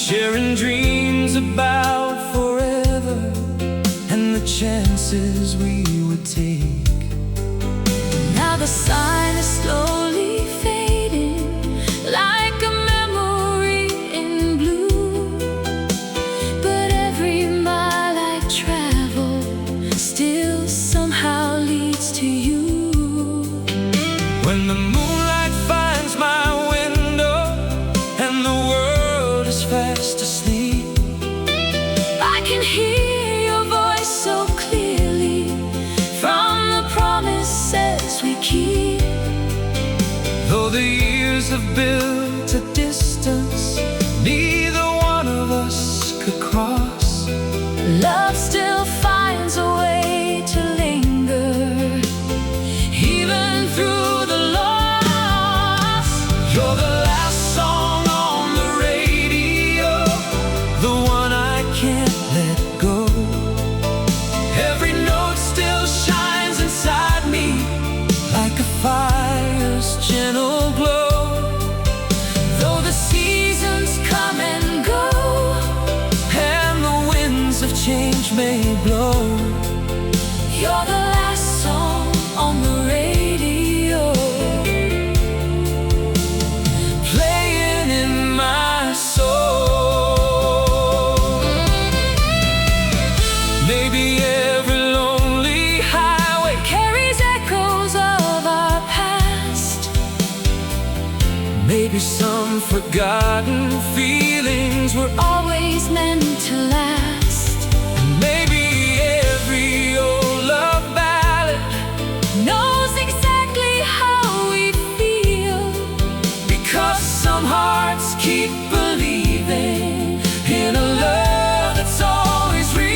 sharing dreams about forever and the chances we would take. Now the sign is slowly fading like a memory in blue, but every mile I travel still somehow leads to you. When the moonlight finds my window and the world is fast asleep, I can hear your voice so clearly from the promises we keep. though the years have built a distance neither one of us could cross, Love still finds a way to linger, even through the loss. you're the last song on the radio, the one I can't let go. Every note still shines inside me like a fire's gentle glow. some forgotten feelings were always meant to last. maybe every old love ballad Knows exactly how we feel, because some hearts keep believing in a love that's always real.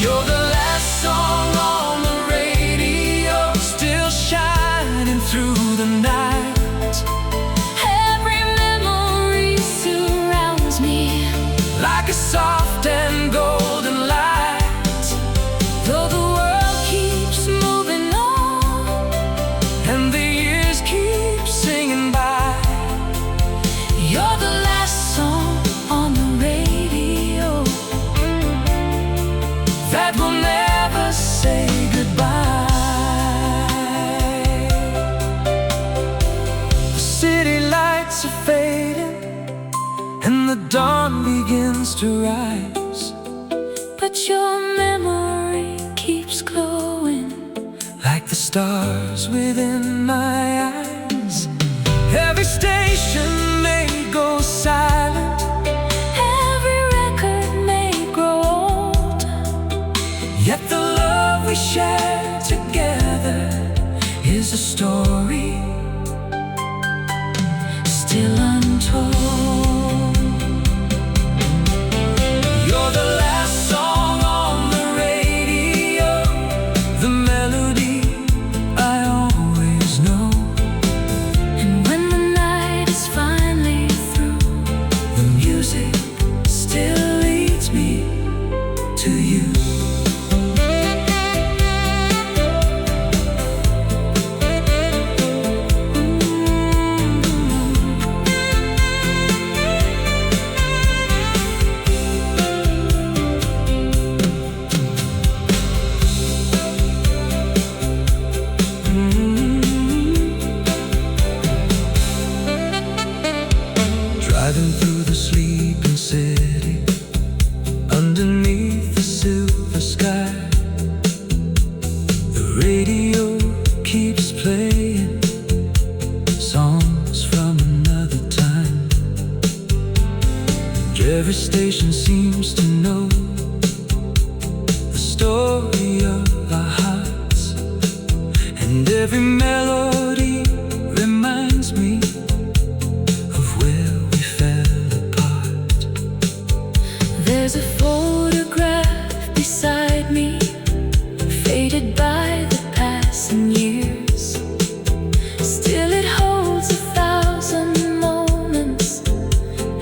You're the last song on the radio, still shining through the night. every memory surrounds me Like a soft and golden light, though the world keeps moving on. and the years keep singing by. You're the last song on the radio That will never say goodbye. The city lights are fading, and the dawn begins to rise. but your memory keeps glowing Like the stars within my eyes. Every station may go silent, every record may grow old, yet the love we share together is a story still untold. You're the last song on the radio, the melody I always know. And when the night is finally through, The music still leads me to you. Driving through the sleeping city, underneath the silver sky, the radio keeps playing songs from another time. And every station seems to know the story of our hearts, and every melody reminds me of where we fell apart. there's a photograph beside me, faded by the passing years. Still it holds 1,000 moments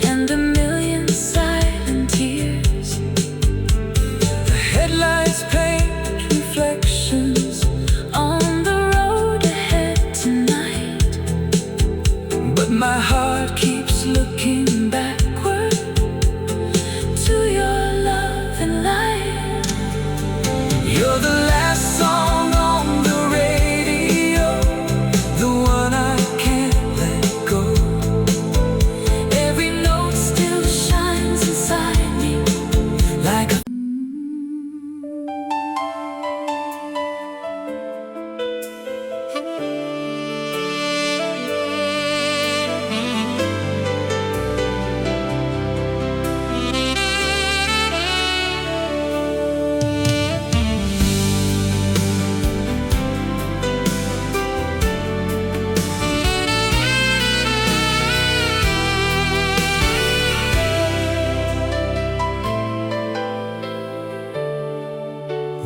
and a million silent tears. The headlights paint reflections, On the road ahead tonight, but my heart keeps looking backward to your love and light. You're the last song on the radio, the one I can't let go. Every note still shines inside me Like a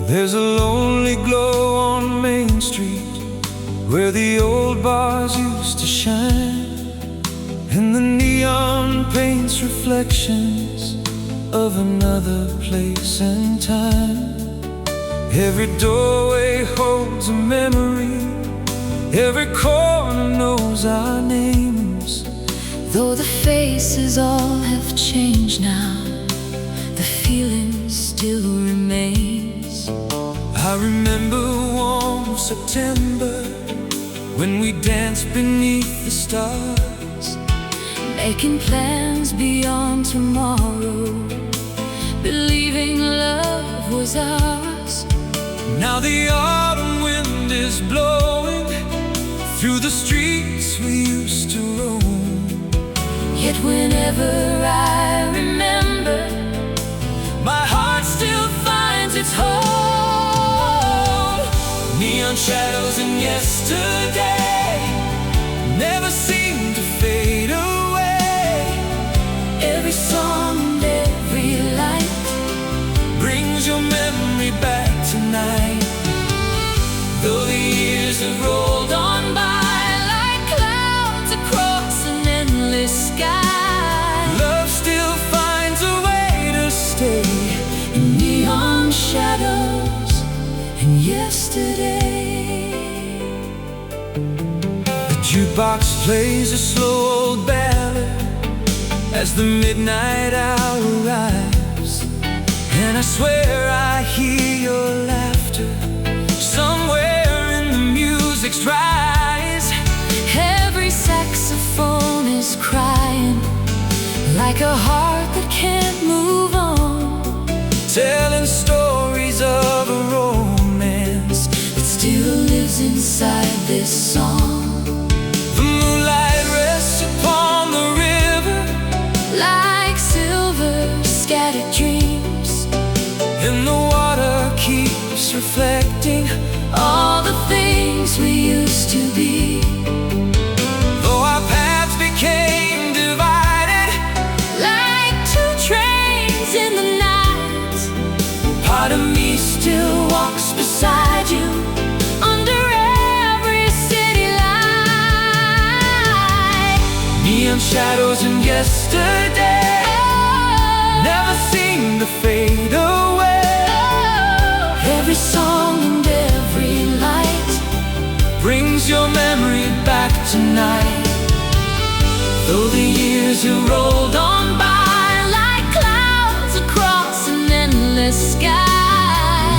There's a lonely glow on Main Street, where the old bars used to shine, and the neon paints reflections of another place and time. Every doorway holds a memory Every corner knows our names. Though the faces all have changed now, the feeling still remains. I remember warm September when we danced beneath the stars, making plans beyond tomorrow, believing love was ours. Now the autumn wind is blowing through the streets we used to roam. Yet whenever I remember, my heart still finds its home. Neon shadows in yesterday never seem to fade away. every song and every light Brings your memory back tonight. though the years have rolled on by like clouds across an endless sky. Love still finds a way to stay In neon shadows and yesterday. The jukebox plays a slow old ballad as the midnight hour arrives, and I swear I hear your laughter somewhere in the music's rise. Every saxophone is crying like a heart that can't move on, Telling stories of a romance that still lives inside this song. The moonlight rests upon the river Like silver scattered dreams, and the water keeps reflecting all the things we used to be. though our paths became divided. Like two trains in the night, Part of me still walks beside you under every city light. neon shadows in yesterday never seem to fade away. Every song and every light Brings your memory back tonight. though the years have rolled on by like clouds across an endless sky.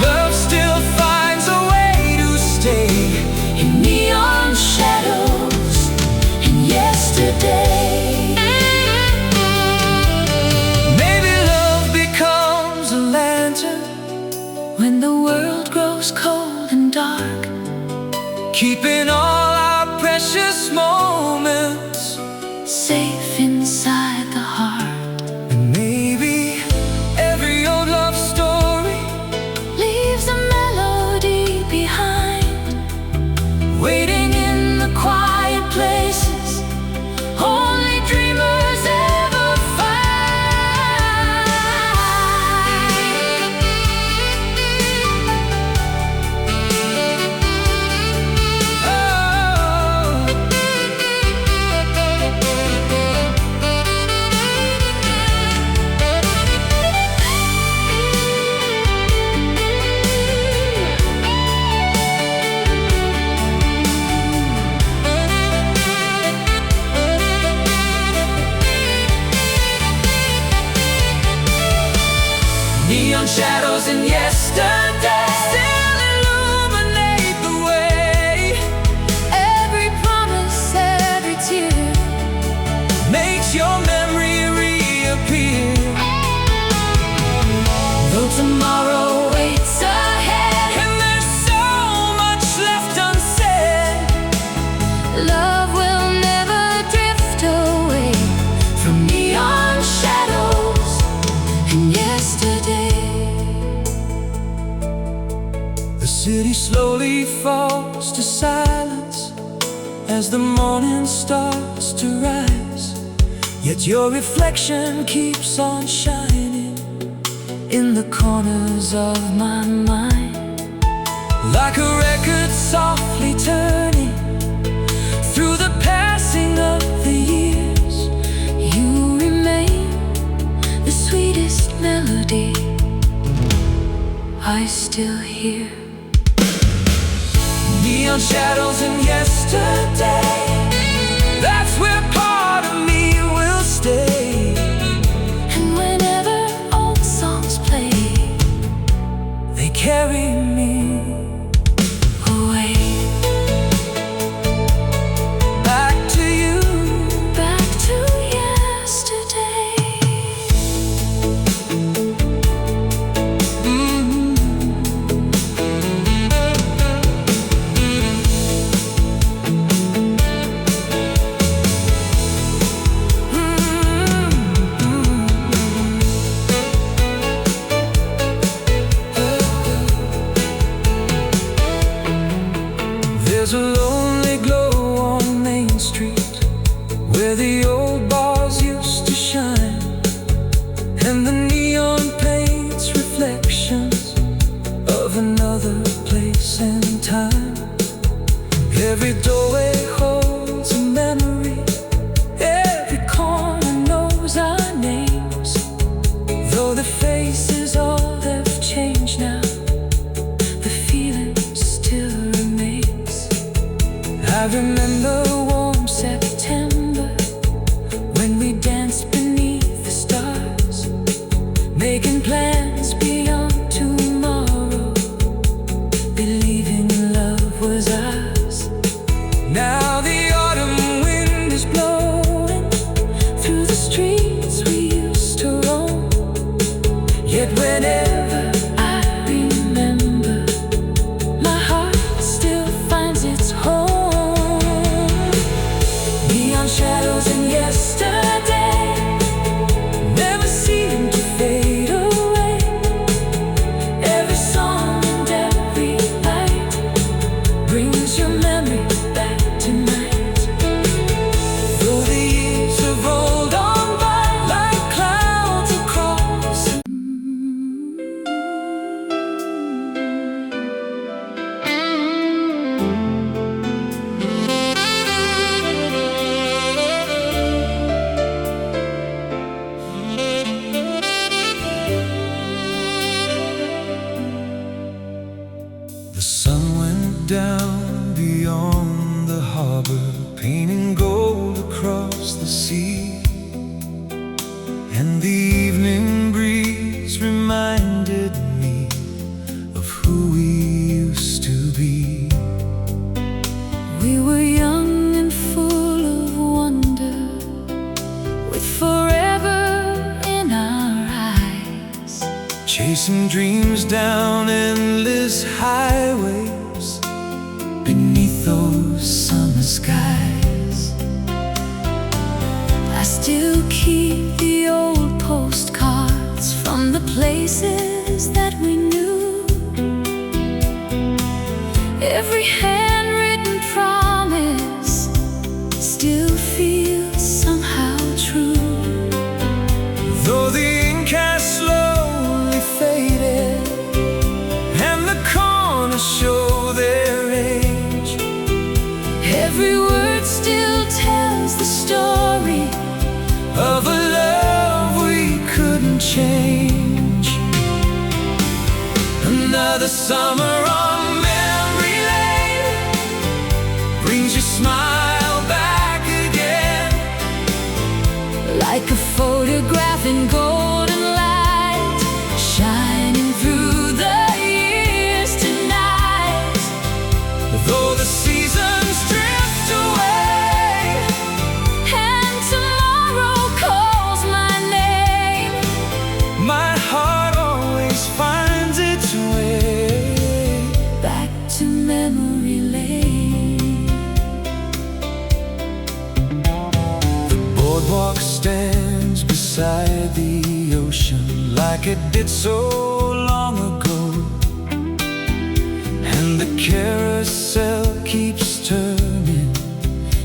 Love still finds a way to stay In neon shadows and yesterday. Maybe love becomes a lantern When the world grows cold and dark, keeping all our precious moments safe inside the heart. and maybe every old love story Leaves a melody behind, waiting in the quiet places only dreamers ever find. Neon shadows in yesterday still illuminate the way. Every promise, every tear Makes your memory reappear. though tomorrow waits ahead. And there's so much left unsaid. Love will never drift away from neon shadows and yesterday. The city slowly falls to silence as the morning starts to rise. Yet your reflection keeps on shining in the corners of my mind. Like a record softly turning through the passing of the years, You remain the sweetest melody I still hear. neon neon shadows and yesterday. That's where part of me will stay. And whenever old songs play, they carry me away. back to you, Back to yesterday. There's a lonely glow on Main Street where the old bars used to shine, and the neon paints reflections of another place and time. Every doorway holds a memory, every corner knows our names. Though the faces all have changed now, the feeling still remains. I remember warm September when we danced beneath the stars, making plans beyond tomorrow, believing love was ours. Now the autumn wind is blowing through the streets we used to roam. Yet whenever I remember, my heart still finds its home. Neon shadows and yesterday never seem to fade away. Every song and every light brings your memory back tonight. Though the years have rolled on by like clouds across. The sun went down beyond the harbor, painting gold across the sea, and the evening breeze reminded me of who we used to be. We were young and full of wonder, with forever in our eyes. Chasing dreams down endless highways beneath those summer skies. I still keep the old postcards from the places that we knew. Every handwritten promise still feels somehow true. Though the ink has slowly faded and the corners show their age, Every word still tells the story of a love we couldn't change. Another summer on memory lane brings your smile back again, like a photograph in golden light, shining through the years tonight. though the seasons drift away And tomorrow calls my name. my heart always finds its way Back to memory lane. The boardwalk stands beside the ocean like it did so long ago, and the carousel keeps turning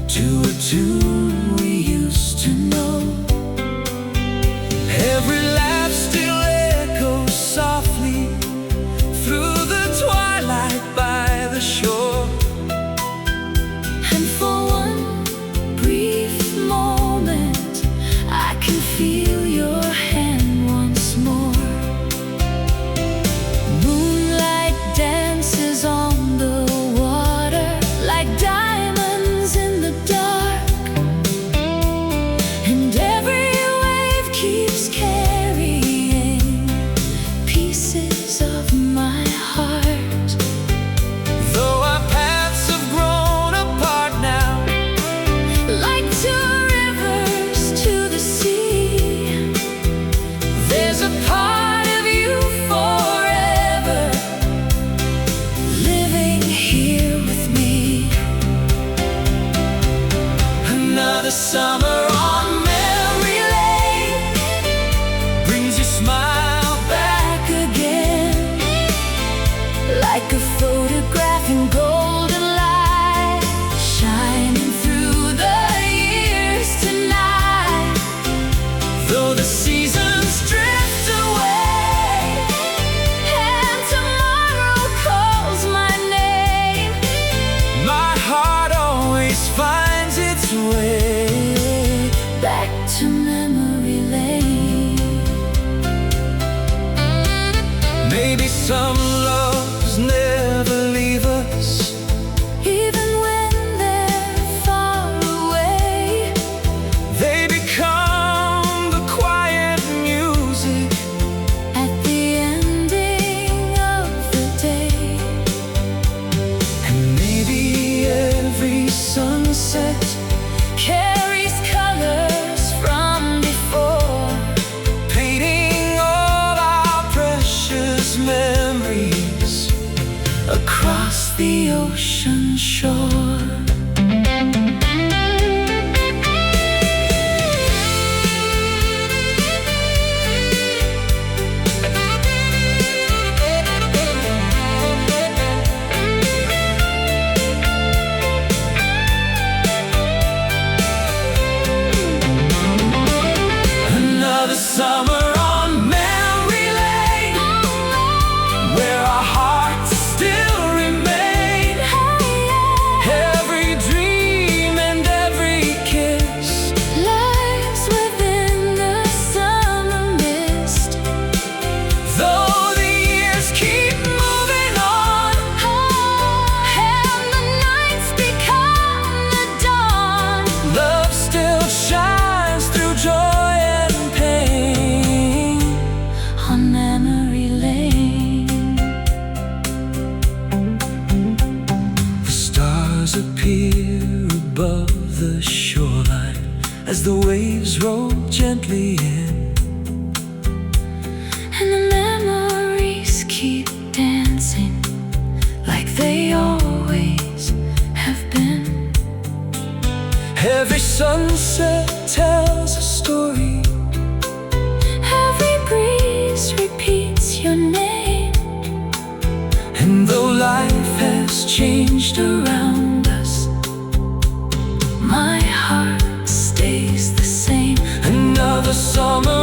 to a tune we used to know. Every laugh still echoes softly through the twilight by the shore. And for one brief moment, I can feel your hand once more. Some loves never leave us, even when they're far away. they become the quiet music At the ending of the day, and maybe every sunset carries colors from before, painting all our precious memories across the ocean shore. Another summer on memory lane, where our hearts still remain. Every dream and every kiss Lives within the summer mist. though the years keep moving on, And the nights become the dawn. love still shines through joy and pain. On memory lane, The stars appear above the shoreline as the waves roll gently in. and the memories keep dancing like they always have been. Every sunset tells a story, Every breeze repeats your name. and though life has changed around us, My heart stays the same. another summer